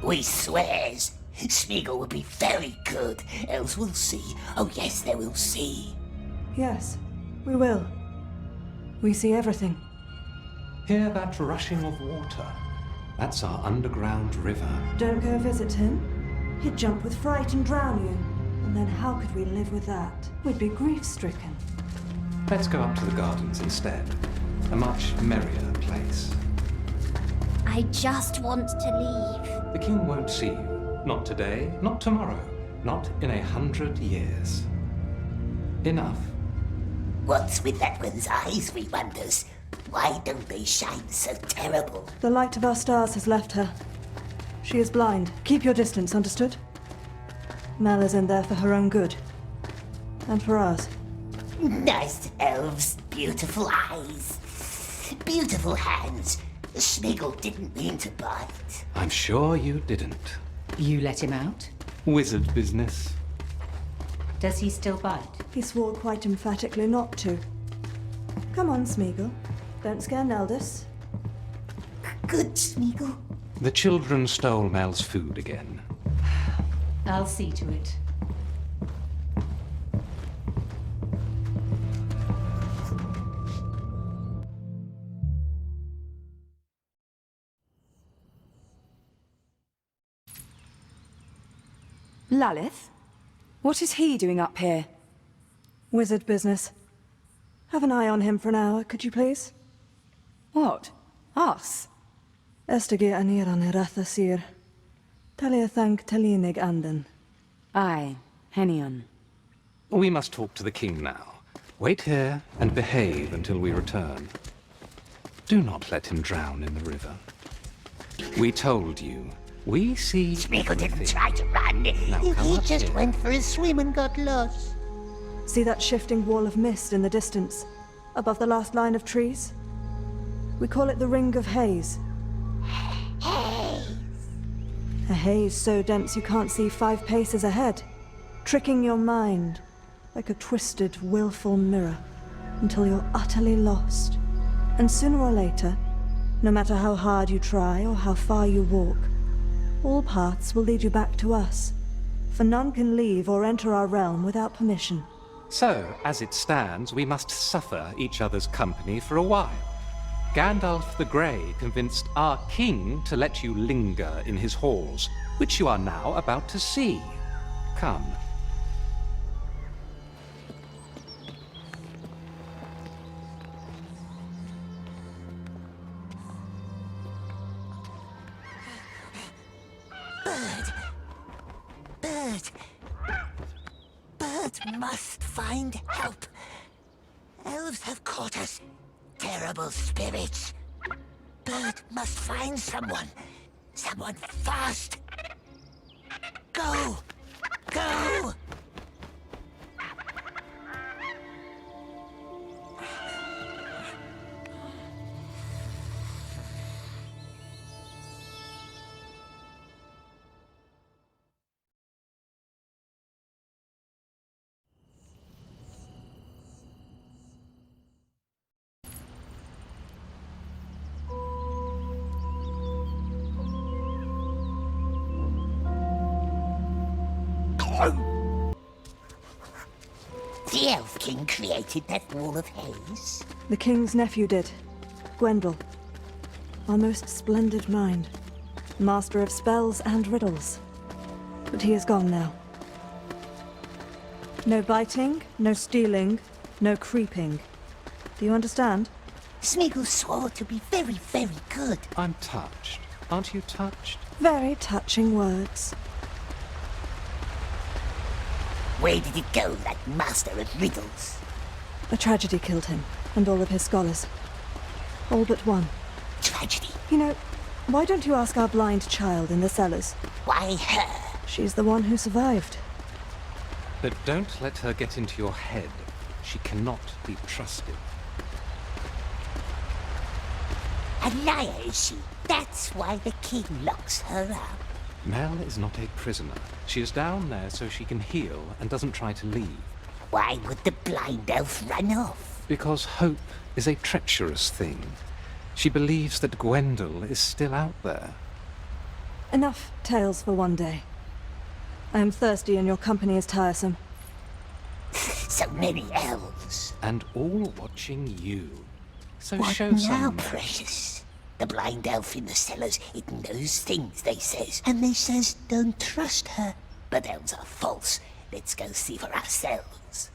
S1: We swears. Smeagol will be very good. Elves will see. Oh yes, they will see.
S13: Yes, we will. We see everything.
S8: Hear that rushing of water? That's our underground river.
S13: Don't go visit him. He'd jump with fright and drown you. And then how could we live with that? We'd be grief-stricken.
S8: Let's go up to the gardens instead. A much merrier place.
S14: I just want to leave.
S8: The king won't see you. Not today, not tomorrow, not in 100 years. Enough.
S1: What's with that one's eyes, we wonders? Why don't they shine so terrible?
S13: The light of our stars has left her. She is blind. Keep your distance, understood? Mel is in there for her own good. And for ours.
S1: Nice elves, beautiful eyes, beautiful hands. Smeagol didn't mean to bite.
S8: I'm sure you didn't.
S15: You let him out?
S8: Wizard business.
S15: Does he still bite?
S13: He swore quite emphatically not to. Come on, Smeagol. Don't scare Neldis.
S1: Good, Smeagol.
S8: The children stole Mel's food again.
S15: I'll see to it.
S13: Lalith? What is he doing up here? Wizard business. Have an eye on him for an hour, could you please? What? Us? Estige aniran eratha sir. Talia thank talinig anden.
S15: Aye, Henion.
S8: We must talk to the king now. Wait here and behave until we return. Do not let him drown in the river. We told you. We see
S1: Smeagol didn't try to run.
S8: Now
S1: He
S8: up
S1: just
S8: here.
S1: went for a swim and got lost.
S13: See that shifting wall of mist in the distance, above the last line of trees? We call it the Ring of Haze. A haze so dense you can't see 5 paces ahead, tricking your mind like a twisted, willful mirror until you're utterly lost. And sooner or later, no matter how hard you try or how far you walk, all paths will lead you back to us, for none can leave or enter our realm without permission.
S8: So, as it stands, we must suffer each other's company for a while. Gandalf the Grey convinced our king to let you linger in his halls, which you are now about to see. Come.
S1: Bird must find help. Elves have caught us. Terrible spirits. Bird must find someone. Someone fast. Go! Go! The Elf King created that wall of haze.
S13: The king's nephew did. Gwendol. Our most splendid mind. Master of spells and riddles. But he is gone now. No biting, no stealing, no creeping. Do you understand?
S1: Smeagol swore to be very, very good.
S8: I'm touched. Aren't you touched?
S13: Very touching words.
S1: Where did it go, that master of riddles?
S13: A tragedy killed him, and all of his scholars. All but one.
S1: Tragedy?
S13: You know, why don't you ask our blind child in the cellars?
S1: Why her?
S13: She's the one who survived.
S8: But don't let her get into your head. She cannot be trusted.
S1: A liar, is she? That's why the king locks her up.
S8: Mel is not a prisoner. She is down there so she can heal and doesn't try to leave.
S1: Why would the blind elf run off?
S8: Because hope is a treacherous thing. She believes that Gwendol is still out there.
S13: Enough tales for one day. I am thirsty and your company is tiresome.
S1: So many elves.
S8: And all watching you. So
S1: What
S8: show
S1: now,
S8: some...
S1: precious? The blind elf in the cellars, it knows things, they says. And they says don't trust her. But elves are false. Let's go see for ourselves.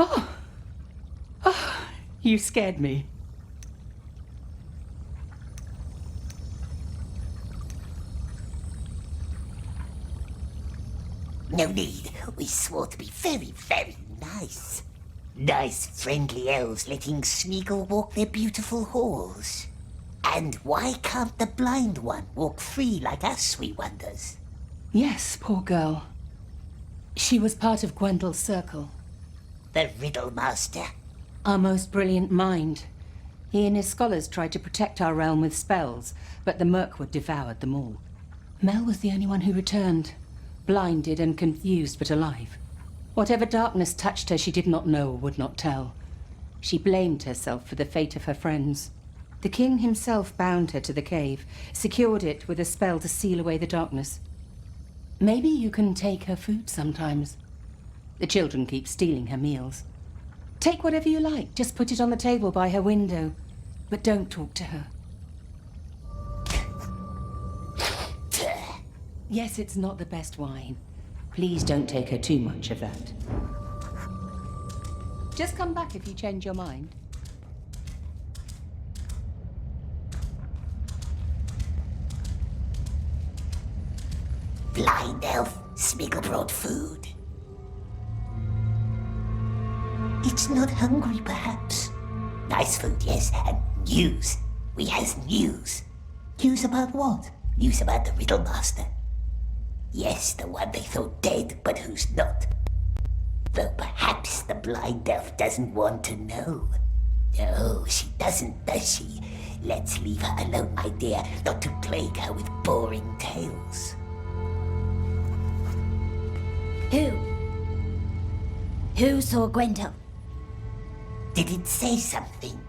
S15: Oh, you scared me.
S1: No need. We swore to be very, very nice. Nice, friendly elves letting Smeagol walk their beautiful halls. And why can't the blind one walk free like us, we wonders?
S15: Yes, poor girl. She was part of Gwendel's circle.
S1: The Riddle Master.
S15: Our most brilliant mind. He and his scholars tried to protect our realm with spells, but the Mirkwood devoured them all. Mel was the only one who returned. Blinded and confused, but alive. Whatever darkness touched her, she did not know or would not tell. She blamed herself for the fate of her friends. The king himself bound her to the cave, secured it with a spell to seal away the darkness. Maybe you can take her food sometimes. The children keep stealing her meals. Take whatever you like, just put it on the table by her window. But don't talk to her. Yes, it's not the best wine. Please don't take her too much of that. Just come back if you change your mind.
S1: Blind elf, Smeagol brought food. It's not hungry, perhaps. Nice food, yes, and news. We has news. News about what? News about the Riddle Master. Yes, the one they thought dead, but who's not. Though perhaps the blind elf doesn't want to know. No, she doesn't, does she? Let's leave her alone, my dear, not to plague her with boring tales.
S14: Who saw Gwendol?
S1: Did it say something?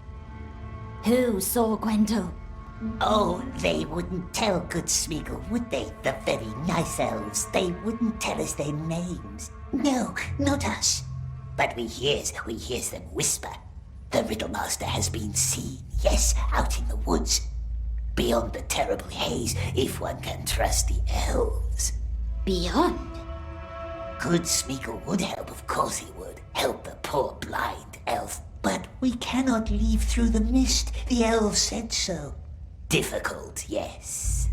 S14: Who saw Gwendol?
S1: Oh, they wouldn't tell good Smeagol, would they? The very nice elves. They wouldn't tell us their names. No, not us. But we hears them whisper. The Riddle Master has been seen, yes, out in the woods. Beyond the terrible haze, if one can trust the elves.
S14: Beyond?
S1: Good Smeagol would help, of course he would. Help the poor blind elf. But we cannot leave through the mist. The elves said so. Difficult, yes.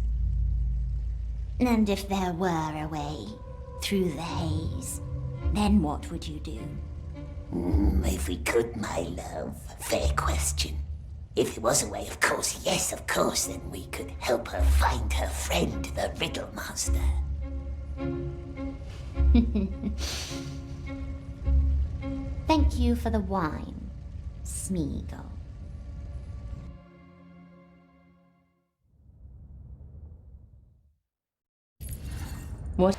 S14: And if there were a way through the haze, then what would you do?
S1: If we could, my love. Fair question. If there was a way, of course, yes, of course, then we could help her find her friend, the Riddle Master.
S14: Thank you for the wine, Smeagol.
S15: What?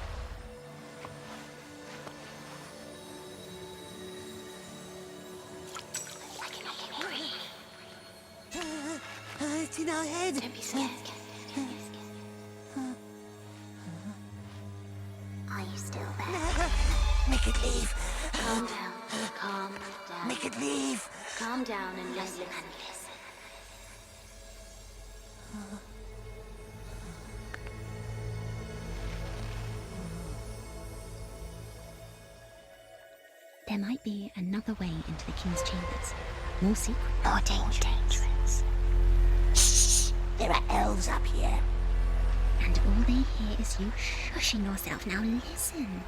S1: It's in our head.
S14: Don't be scared. Are you still there?
S1: Make it leave.
S14: Calm down. Calm down.
S1: Make it leave.
S14: Calm down and listen. There might be another way into the King's chambers. More secret.
S1: More dangerous. Shh! There are elves up here.
S14: And all they hear is you shushing yourself. Now listen.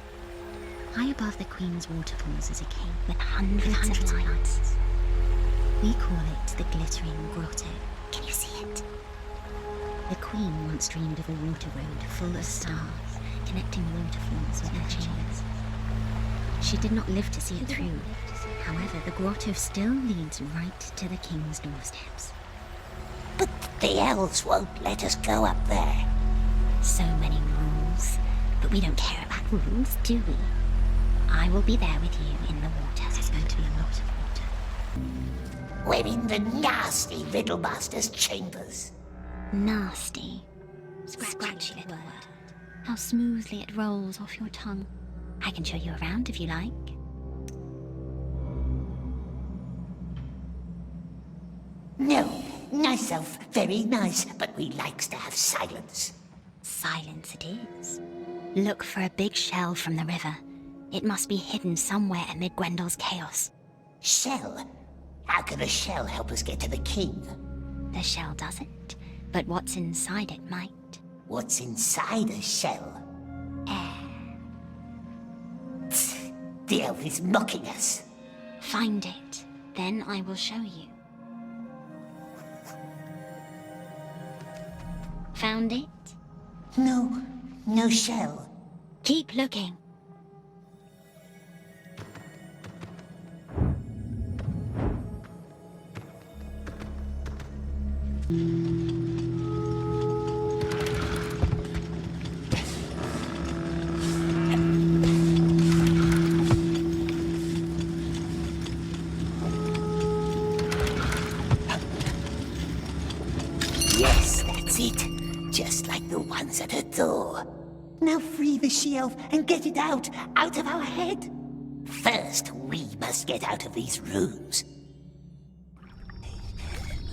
S14: High above the Queen's waterfalls is a cave with hundreds of lights. We call it the Glittering Grotto. Can you see it? The Queen once dreamed of a water road full of stars, connecting waterfalls with her chambers. She did not live to see it through. However, the grotto still leads right to the King's doorsteps.
S1: But the elves won't let us go up there.
S14: So many rules. But we don't care about rules, do we? I will be there with you in the water. There's going to be a lot of water.
S1: We're in the nasty Riddle Master's chambers.
S14: Nasty. Scratchy little word. How smoothly it rolls off your tongue. I can show you around if you like.
S1: No, nice elf, very nice, but we likes to have silence.
S14: Silence it is. Look for a big shell from the river. It must be hidden somewhere amid Gwendel's chaos.
S1: Shell? How can a shell help us get to the king?
S14: The shell doesn't, but what's inside it might.
S1: What's inside a shell?
S14: Air.
S1: The elf is mocking us.
S14: Find it, then I will show you. Found it?
S1: No shell.
S14: Keep looking.
S1: Yes, that's it. Just like the ones at her door. Now free the she-elf and get it out of our head. First, we must get out of these rooms.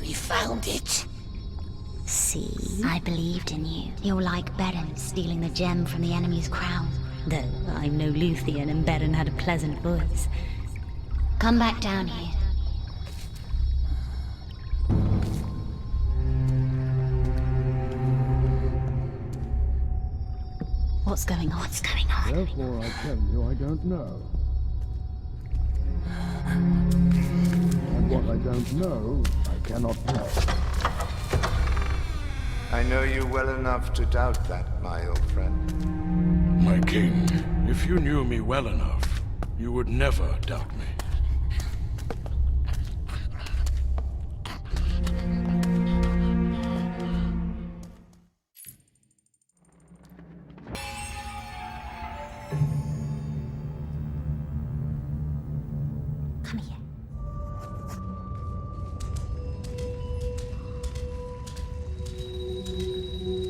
S1: We found it.
S14: See? I believed in you. You're like Beren stealing the gem from the enemy's crown. Though I'm no Luthien and Beren had a pleasant voice. Come back down here. What's going on? What's going on?
S2: Therefore I tell you I don't know. And what I don't know, I cannot tell.
S3: I know you well enough to doubt that, my old friend.
S2: My king, if you knew me well enough, you would never doubt me.
S14: Come here.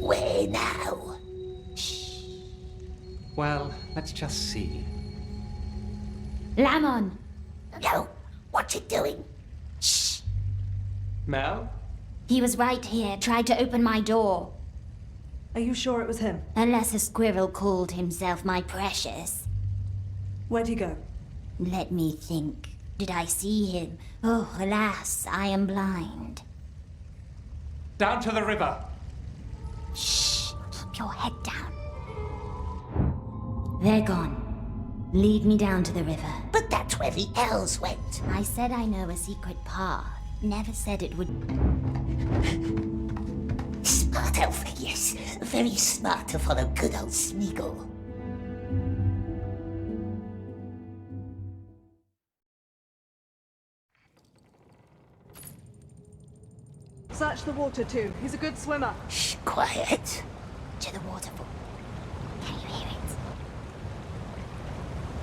S1: Where now?
S8: Well, let's just see.
S14: Lamon!
S1: No, what's it doing? Shh.
S8: Mel?
S14: He was right here, tried to open my door.
S13: Are you sure it was him?
S14: Unless a squirrel called himself my precious.
S13: Where'd he go?
S14: Let me think. Did I see him? Oh, alas, I am blind.
S8: Down to the river!
S14: Shh! Keep your head down. They're gone. Lead me down to the river.
S1: But that's where the elves went.
S14: I said I know a secret path. Never said it would...
S1: Smart elf, yes. Very smart to follow good old Smeagol.
S13: Search the water too. He's a good swimmer.
S1: Shh, quiet.
S14: To the waterfall. Can you hear it?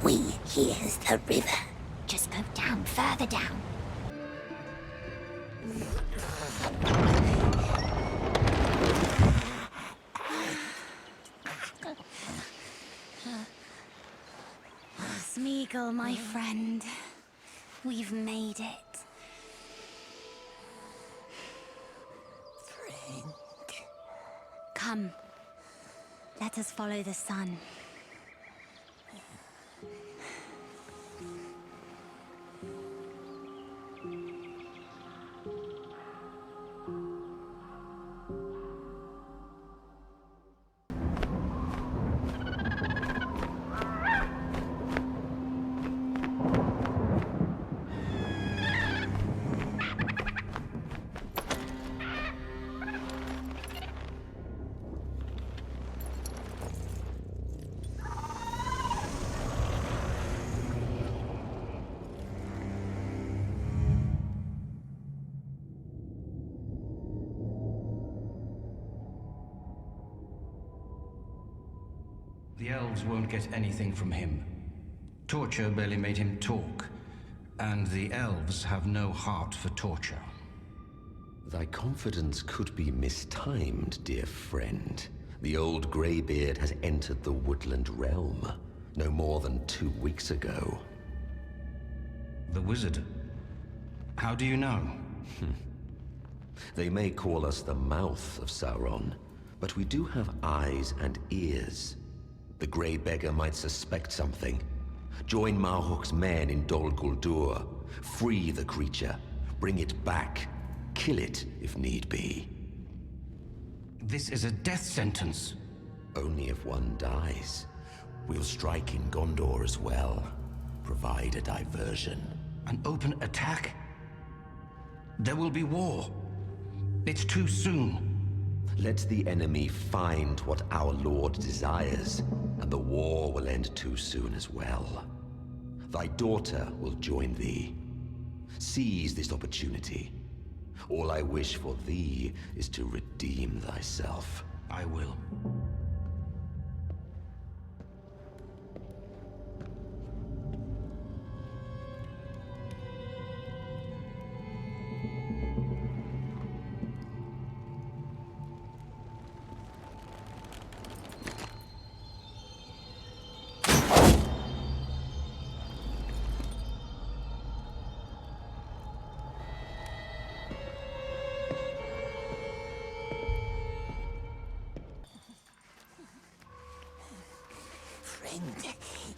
S1: We here's the river.
S14: Just go down, further down. Smeagol, my friend. We've made it.
S1: Friend.
S14: Come. Let us follow the sun.
S9: The elves won't get anything from him. Torture barely made him talk, and the elves have no heart for torture.
S16: Thy confidence could be mistimed, dear friend. The old greybeard has entered the woodland realm no more than 2 weeks ago.
S9: The wizard? How do you know?
S16: They may call us the mouth of Sauron, but we do have eyes and ears. The Grey Beggar might suspect something. Join Marhok's men in Dol Guldur. Free the creature. Bring it back. Kill it, if need be.
S9: This is a death sentence.
S16: Only if one dies. We'll strike in Gondor as well. Provide a diversion.
S9: An open attack? There will be war. It's too soon.
S16: Let the enemy find what our Lord desires, and the war will end too soon as well. Thy daughter will join thee. Seize this opportunity. All I wish for thee is to redeem thyself.
S9: I will.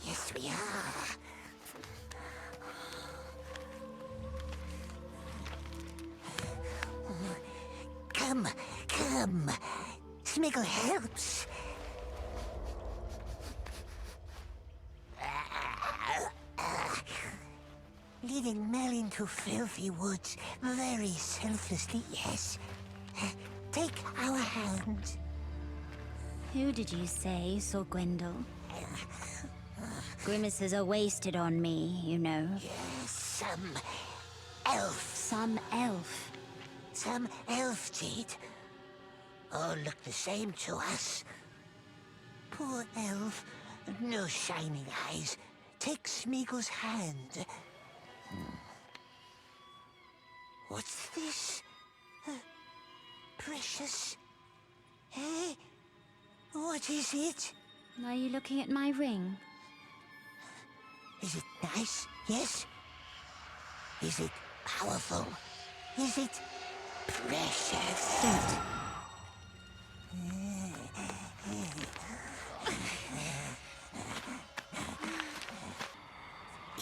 S1: Yes, we are. Come, come. Smeagol helps. Leading Mel into filthy woods, very selflessly, yes. Take our hand.
S14: Who did you say saw Gwendol? Grimaces are wasted on me, you know.
S1: Yes, some elf.
S14: Some elf?
S1: Some elf did. All look the same to us. Poor elf. No shining eyes. Take Smeagol's hand. What's this? Precious. Eh? What is it?
S14: Are you looking at my ring?
S1: Is it nice? Yes? Is it powerful? Is it precious?
S14: Don't.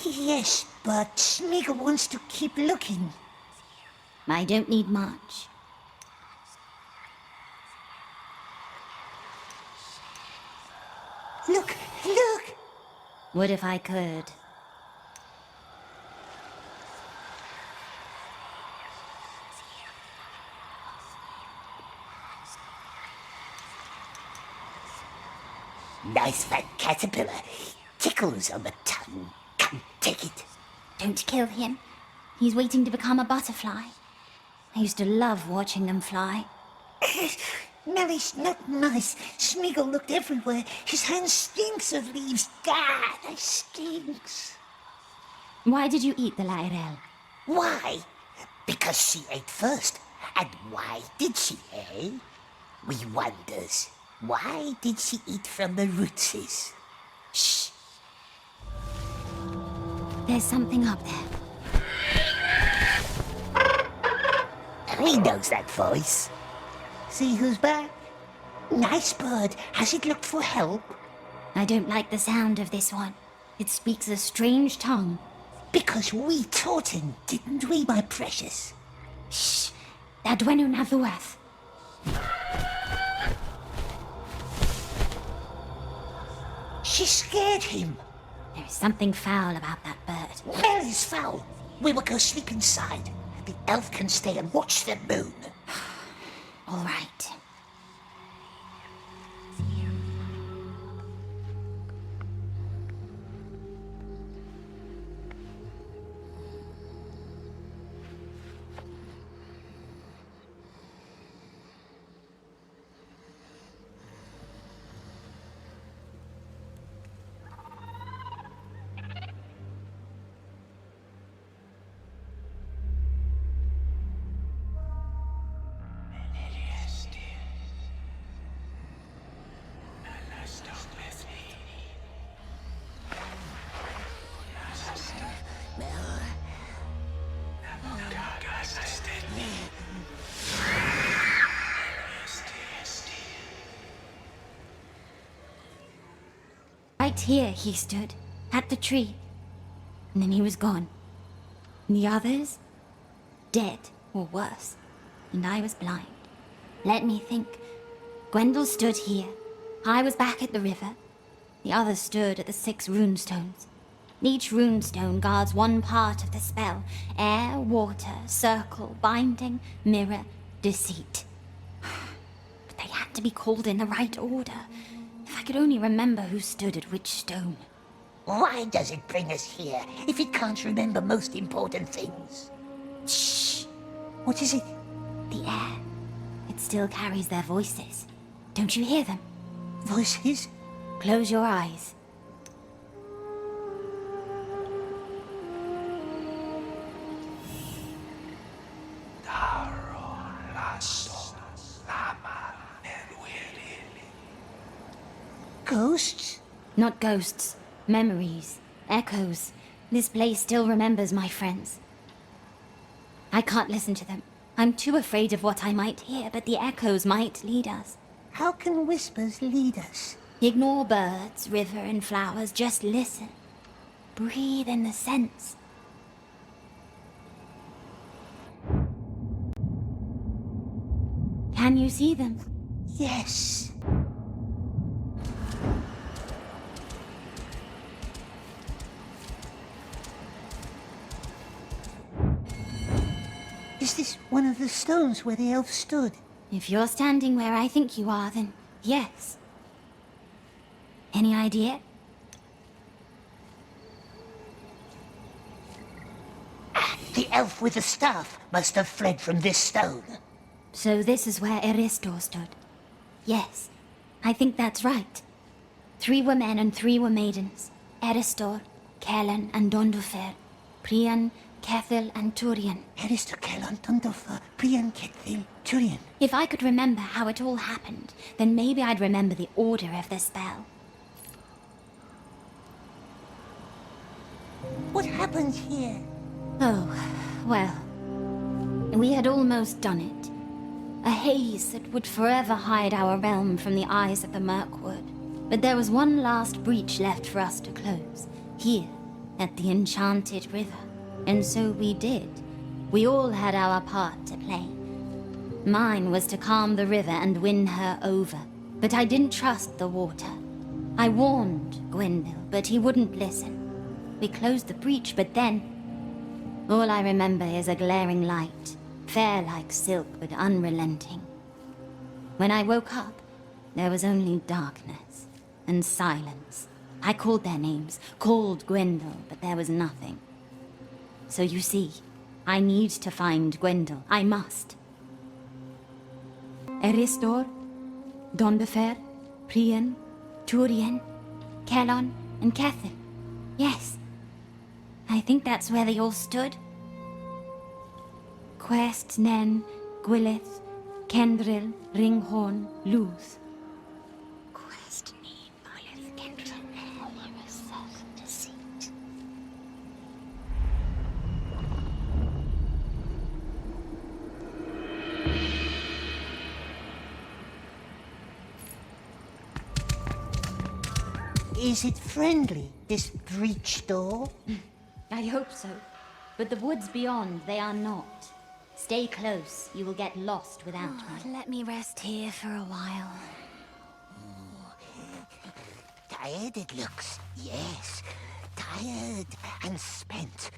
S1: Yes, but Smeagol wants to keep looking.
S14: I don't need much.
S1: Look, look!
S14: What if I could?
S1: Nice fat caterpillar. Tickles on the tongue. Come, take it.
S14: Don't kill him. He's waiting to become a butterfly. I used to love watching them fly.
S1: Melly's not nice. Smeagol looked everywhere. His hand stinks of leaves. God, it stinks.
S14: Why did you eat the Lairel?
S1: Why? Because she ate first. And why did she, eh? We wonders. Why did she eat from the rootses? Shh.
S14: There's something up there.
S1: He knows that voice. See who's back? Nice bird. Has it looked for help?
S14: I don't like the sound of this one. It speaks a strange tongue.
S1: Because we taught him, didn't we, my precious?
S14: Shh. Dadwenu Nathuath.
S1: She scared him.
S14: There's something foul about that bird.
S1: Mel is foul. We will go sleep inside. The elf can stay and watch the moon.
S14: All right. Right here he stood, at the tree. And then he was gone. And the others? Dead, or worse. And I was blind. Let me think. Gwendol stood here. I was back at the river. The others stood at the 6 runestones. Each runestone guards one part of the spell. Air, water, circle, binding, mirror, deceit. But they had to be called in the right order. If I could only remember who stood at which stone.
S1: Why does it bring us here if it can't remember most important things?
S14: Shh!
S1: What is it?
S14: The air. It still carries their voices. Don't you hear them?
S1: Voices?
S14: Close your eyes.
S1: Ghosts?
S14: Not ghosts. Memories. Echoes. This place still remembers my friends. I can't listen to them. I'm too afraid of what I might hear, but the echoes might lead us.
S1: How can whispers lead us?
S14: Ignore birds, river, and flowers. Just listen. Breathe in the scents. Can you see them?
S1: Yes. Is this one of the stones where the elf stood?
S14: If you're standing where I think you are, then yes. Any idea?
S1: The elf with the staff must have fled from this stone.
S14: So this is where Eristor stood? Yes, I think that's right. 3 were men and 3 were maidens. Eristor, Kellen, and Dondofer. Prian, Kethil, and Turian.
S1: Eristor, Kellen, Dondofer, Prian, Kethil, Turian.
S14: If I could remember how it all happened, then maybe I'd remember the order of the spell.
S1: What happened here?
S14: Oh, well, we had almost done it. A haze that would forever hide our realm from the eyes of the Mirkwood. But there was one last breach left for us to close, here, at the Enchanted River. And so we did. We all had our part to play. Mine was to calm the river and win her over. But I didn't trust the water. I warned Gwendol, but he wouldn't listen. We closed the breach, but then... all I remember is a glaring light, fair like silk but unrelenting. When I woke up, there was only darkness and silence. I called their names, called Gwendol, but there was nothing. So you see, I need to find Gwendol. I must. Eristor, Dondofer, Prian, Turian, Kellon, and Kethil. Yes. I think that's where they all stood. Quest, Nen, Gwylith, Kendril, Ringhorn, Luth.
S6: Quest, Nen, Gwylith, Kendril, Ringhorn, deceit.
S1: Is it friendly, this breach door?
S14: I hope so. But the woods beyond, they are not. Stay close. You will get lost without me.
S6: Let me rest here for a while.
S1: Tired it looks, yes. Tired and spent.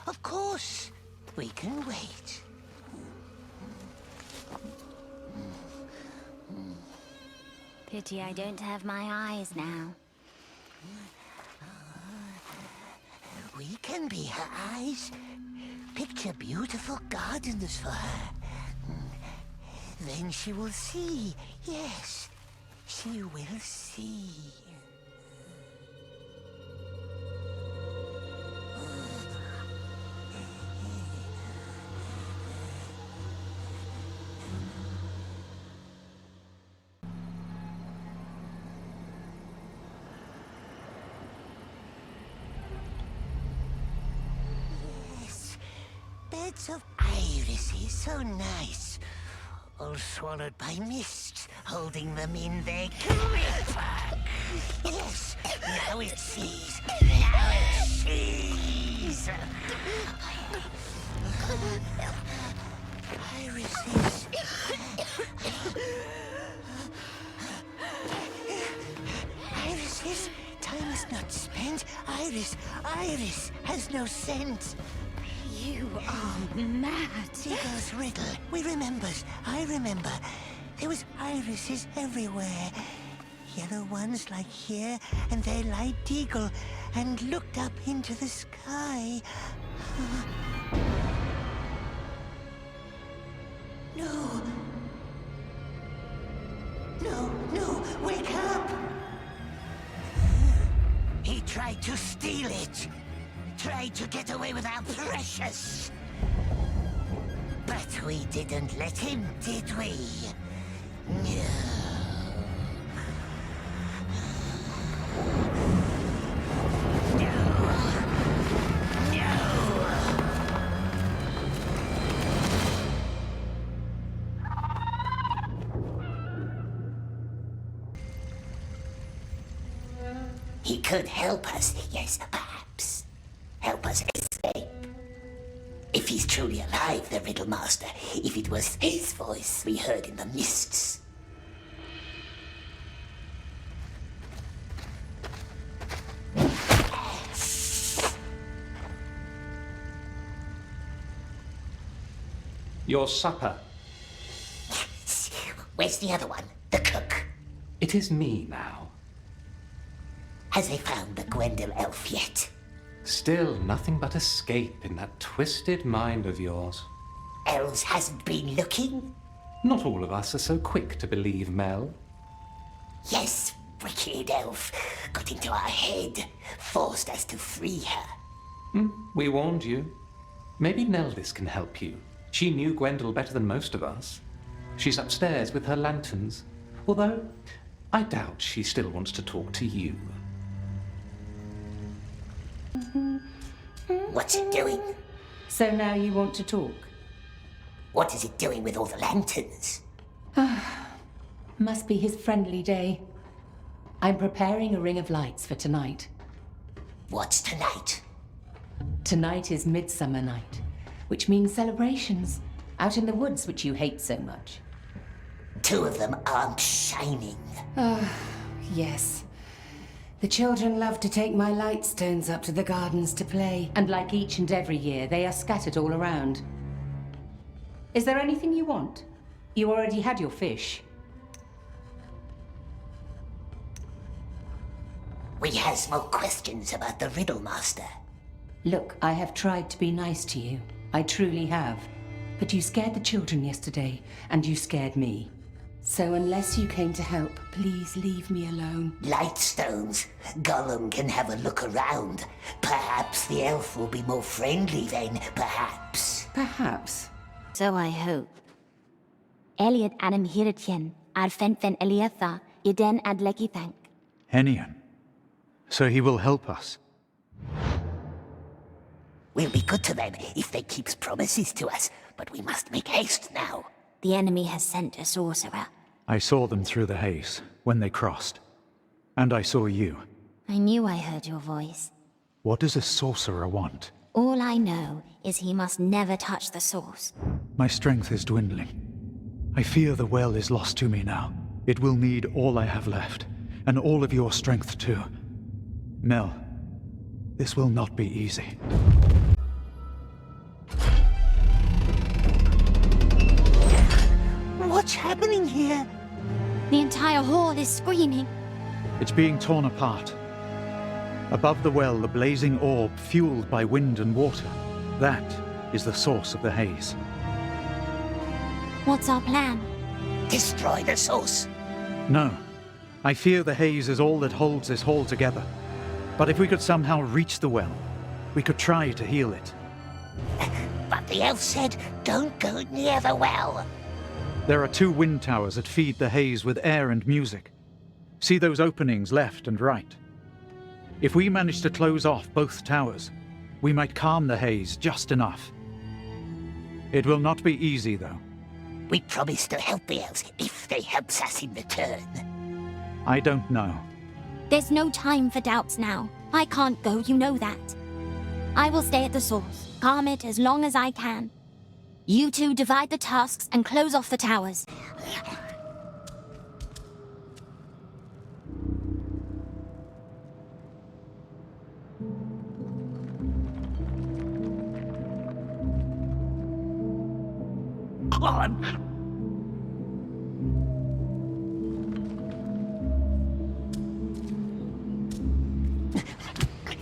S1: Of course, we can wait.
S6: Pity I don't have my eyes now.
S1: We can be her eyes. Picture beautiful gardens for her. Then she will see. Yes, she will see. Beds of irises, so nice. All swallowed by mists, holding them in their grip. Yes, now it sees. Now is not spent. Iris has no scent.
S14: You are mad.
S1: Deagle's riddle. We remembers. I remember. There was irises everywhere. Yellow ones like here, and they lied Deagle and looked up into the sky. No. No, wake up! He tried to steal it. Tried to get away with our precious. But we didn't let him, did we? No. He could help us, yes, perhaps. Help us escape. If he's truly alive, the Riddle Master, if it was his voice we heard in the mists.
S8: Your supper.
S1: Where's the other one? The cook?
S8: It is me now.
S1: Has he found the Gwendol elf yet?
S8: Still nothing but escape in that twisted mind of yours.
S1: Elves hasn't been looking?
S8: Not all of us are so quick to believe, Mel.
S1: Yes, wicked elf. Got into our head. Forced us to free her.
S8: We warned you. Maybe Neldis can help you. She knew Gwendol better than most of us. She's upstairs with her lanterns. Although, I doubt she still wants to talk to you.
S1: What's it doing?
S15: So now you want to talk?
S1: What is it doing with all the lanterns?
S15: Must be his friendly day. I'm preparing a ring of lights for tonight.
S1: What's tonight?
S15: Tonight is Midsummer Night, which means celebrations out in the woods, which you hate so much.
S1: 2 of them aren't shining.
S15: Yes. The children love to take my light stones up to the gardens to play, and like each and every year, they are scattered all around. Is there anything you want? You already had your fish.
S1: We has more questions about the Riddle Master.
S15: Look, I have tried to be nice to you. I truly have. But you scared the children yesterday, and you scared me. So unless you came to help, please leave me alone.
S1: Lightstones. Gollum can have a look around. Perhaps the elf will be more friendly then, perhaps.
S15: Perhaps.
S14: So I hope. Elliot Adam Hiritien, ad Fentven Eliatha, Iden ad Lekithank.
S17: Henian. So he will help us.
S1: We'll be good to them if they keeps promises to us, but we must make haste now.
S14: The enemy has sent a sorcerer.
S17: I saw them through the haze, when they crossed. And I saw you.
S14: I knew I heard your voice.
S17: What does a sorcerer want?
S14: All I know is he must never touch the source.
S17: My strength is dwindling. I fear the well is lost to me now. It will need all I have left, and all of your strength too. Mel, this will not be easy.
S1: What's happening here?
S14: The entire hall is screaming.
S17: It's being torn apart. Above the well, the blazing orb fueled by wind and water. That is the source of the haze.
S14: What's our plan?
S1: Destroy the source.
S17: No. I fear the haze is all that holds this hall together. But if we could somehow reach the well, we could try to heal it.
S1: But the elf said, don't go near the well.
S17: There are 2 wind towers that feed the haze with air and music. See those openings left and right. If we manage to close off both towers, we might calm the haze just enough. It will not be easy, though.
S1: We promise to help the elves if they help us in return.
S17: I don't know.
S14: There's no time for doubts now. I can't go, you know that. I will stay at the source, calm it as long as I can. You 2 divide the tasks and close off the towers.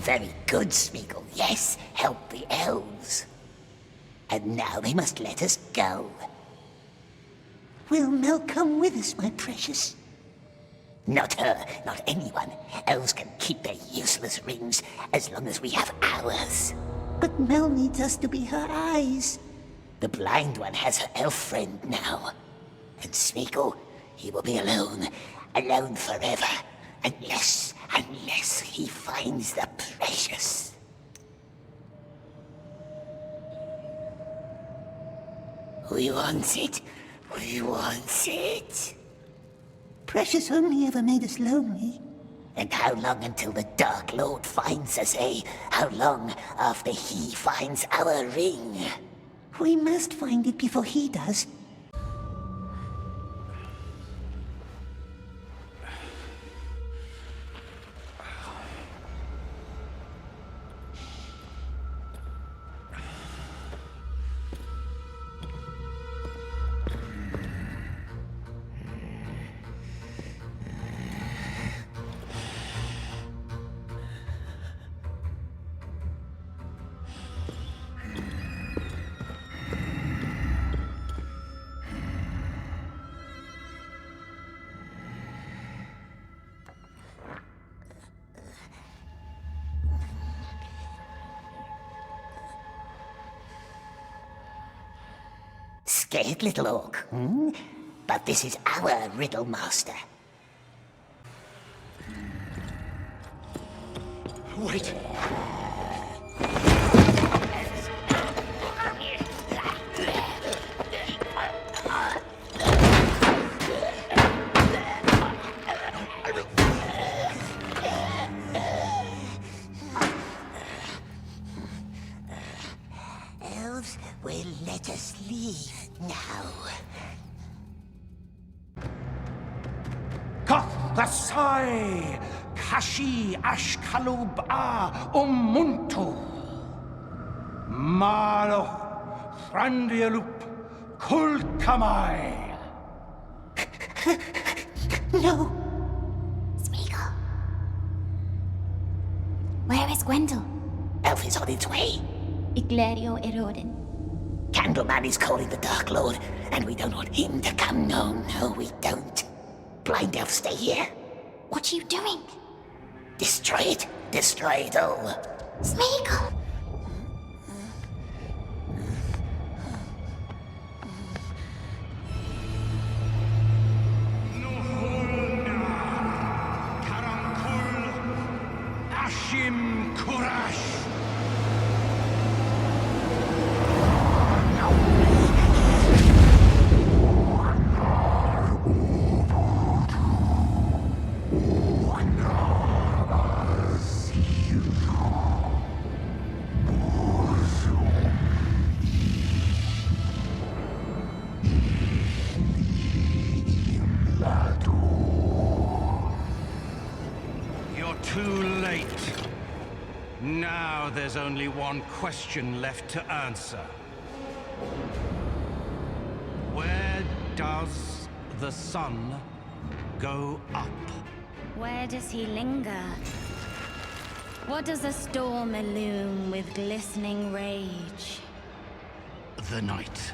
S1: Very good, Smeagol. Yes, help the elves. And now they must let us go. Will Mel come with us, my precious? Not her, not anyone. Elves can keep their useless rings as long as we have ours. But Mel needs us to be her eyes. The blind one has her elf friend now. And Smeagol, he will be alone. Alone forever. Unless he finds the precious. We want it. We want it. Precious only ever made us lonely. And how long until the Dark Lord finds us, eh? How long after he finds our ring? We must find it before he does. Scared little orc, hmm? But this is our riddle master.
S12: Wait!
S1: Elves will let us leave now.
S9: Kothasai Kashi Ashkalub A Umuntu Malo Thrandialup Kulkamai.
S1: No!
S14: Smeagol. Where is Gwendol?
S1: Elf is on its way.
S14: Iglerio Erodin.
S1: Candleman is calling the Dark Lord, and we don't want him to come. No, we don't. Blind elf, stay here.
S14: What are you doing?
S1: Destroy it. Destroy it all.
S14: Smeagol!
S9: Ashim Kurash. Too late. Now there's only one question left to answer. Where does the sun go up?
S18: Where does he linger? What does a storm illume with glistening rage?
S9: The night.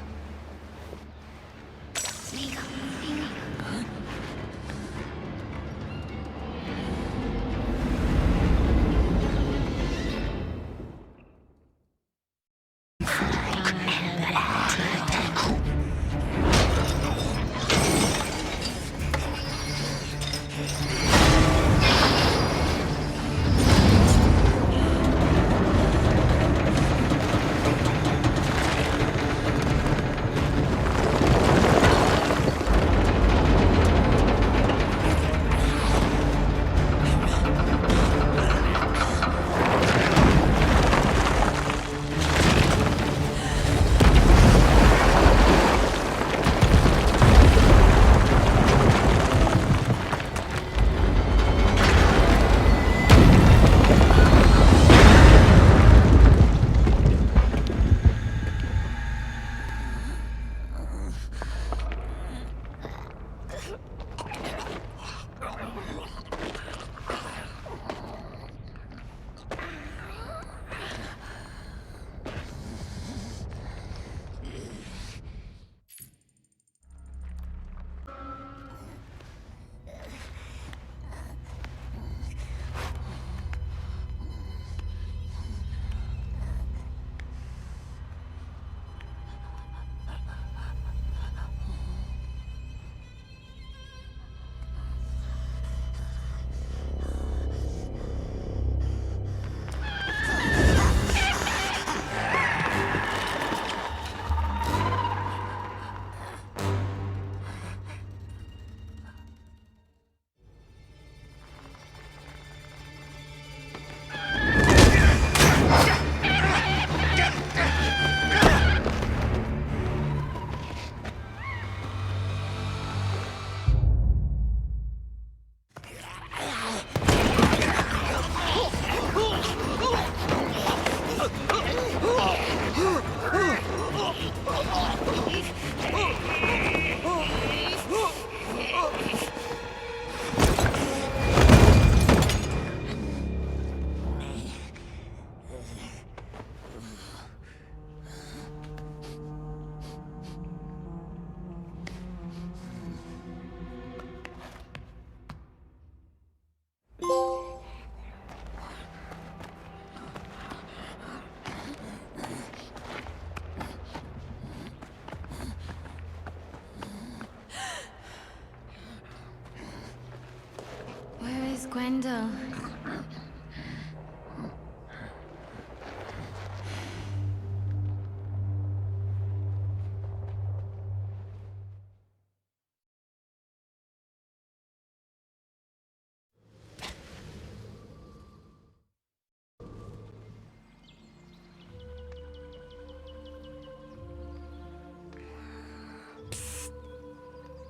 S18: Gwendol.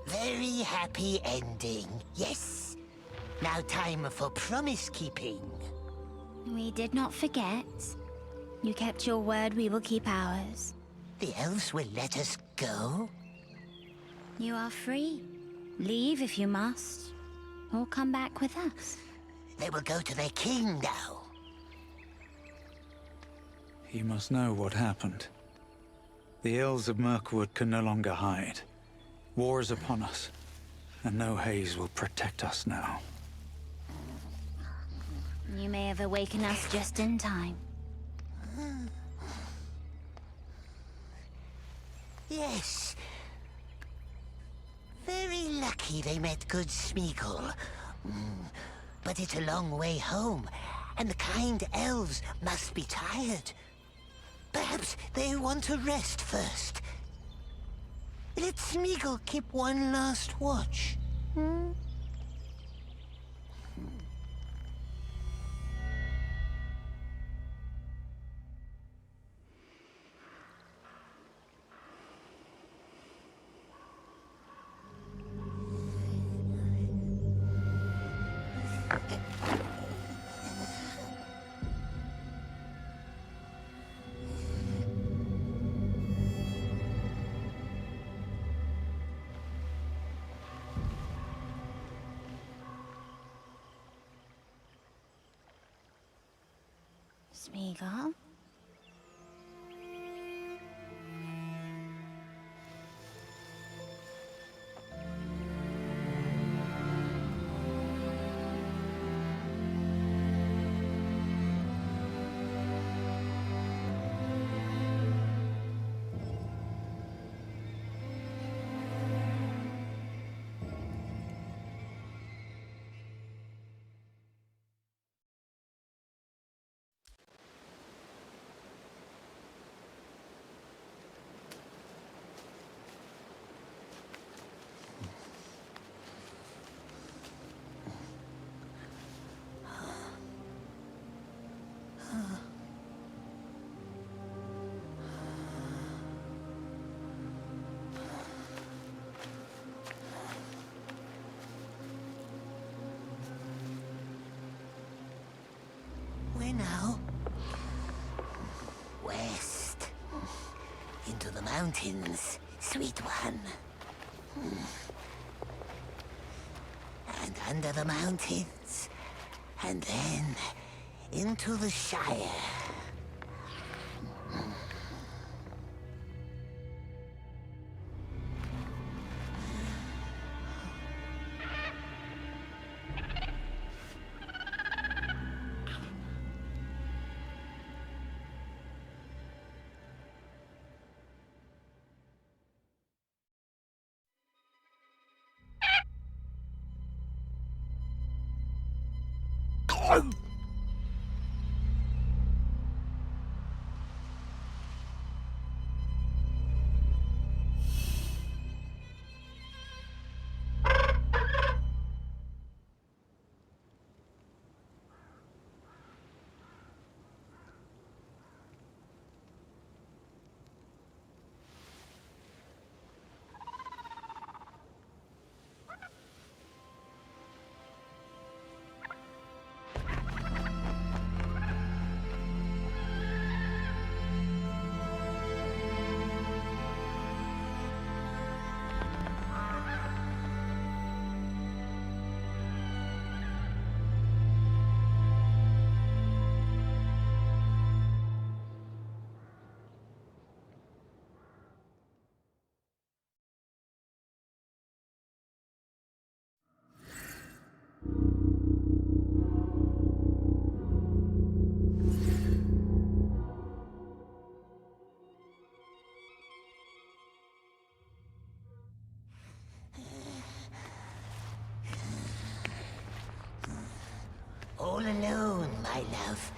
S1: Very happy ending, yes. Now time for promise keeping.
S18: We did not forget. You kept your word, we will keep ours.
S1: The elves will let us go?
S18: You are free. Leave if you must, or come back with us.
S1: They will go to their king now.
S17: He must know what happened. The elves of Mirkwood can no longer hide. War is upon us, and no haze will protect us now.
S18: You may have awakened us just in time.
S1: Yes. Very lucky they met good Smeagol. But it's a long way home, and the kind elves must be tired. Perhaps they want to rest first. Let Smeagol keep one last watch.
S18: Smeagol? Where now? West. Into the mountains, sweet one. And under the mountains. And then into the Shire.
S1: alone, my love.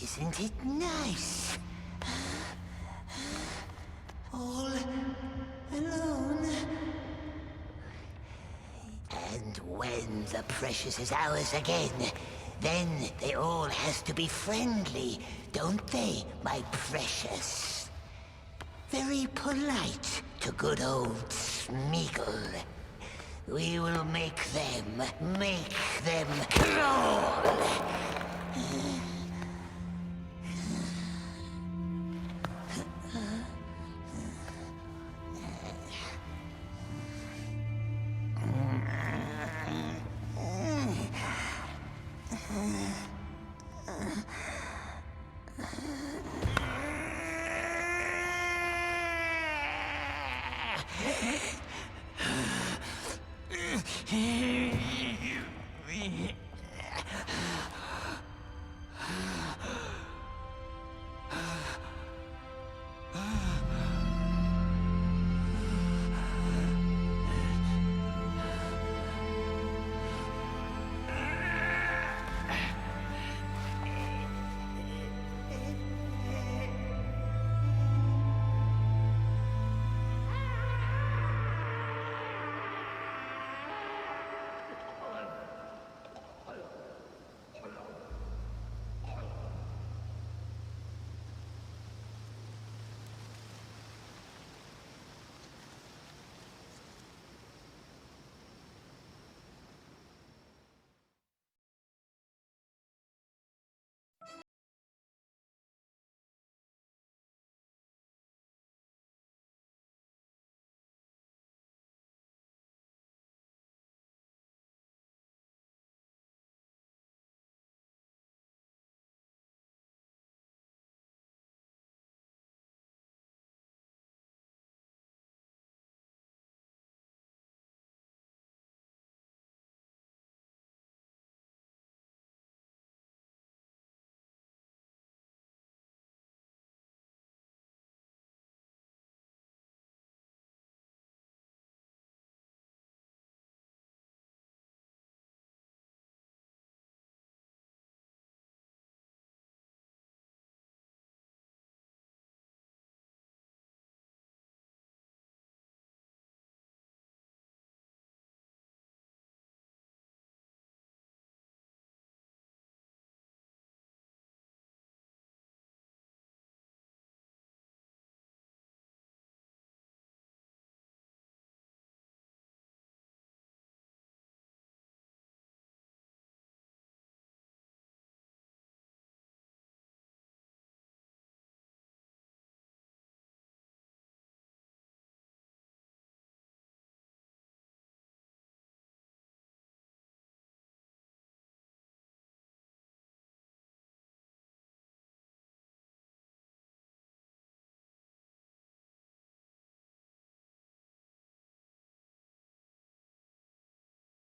S1: Isn't it nice? All alone. And when the precious is ours again, then they all has to be friendly, don't they, my precious? Very polite to good old Smeagol. We will make them crawl.